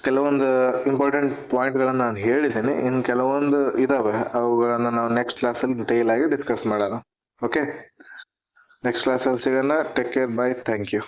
ಕೆಲವೊಂದು ಇಂಪಾರ್ಟೆಂಟ್ ಪಾಯಿಂಟ್ಗಳನ್ನು ನಾನು ಹೇಳಿದ್ದೀನಿ. ಇನ್ನು ಕೆಲವೊಂದು ಇದಾವೆ, ಅವುಗಳನ್ನು ನಾವು ನೆಕ್ಸ್ಟ್ ಕ್ಲಾಸಲ್ಲಿ ಡಿಟೇಲ್ ಆಗಿ ಡಿಸ್ಕಸ್ ಮಾಡೋಣ. ಓಕೆ, ನೆಕ್ಸ್ಟ್ ಕ್ಲಾಸಲ್ಲಿ ಸಿಗೋಣ. Take care, bye, thank you.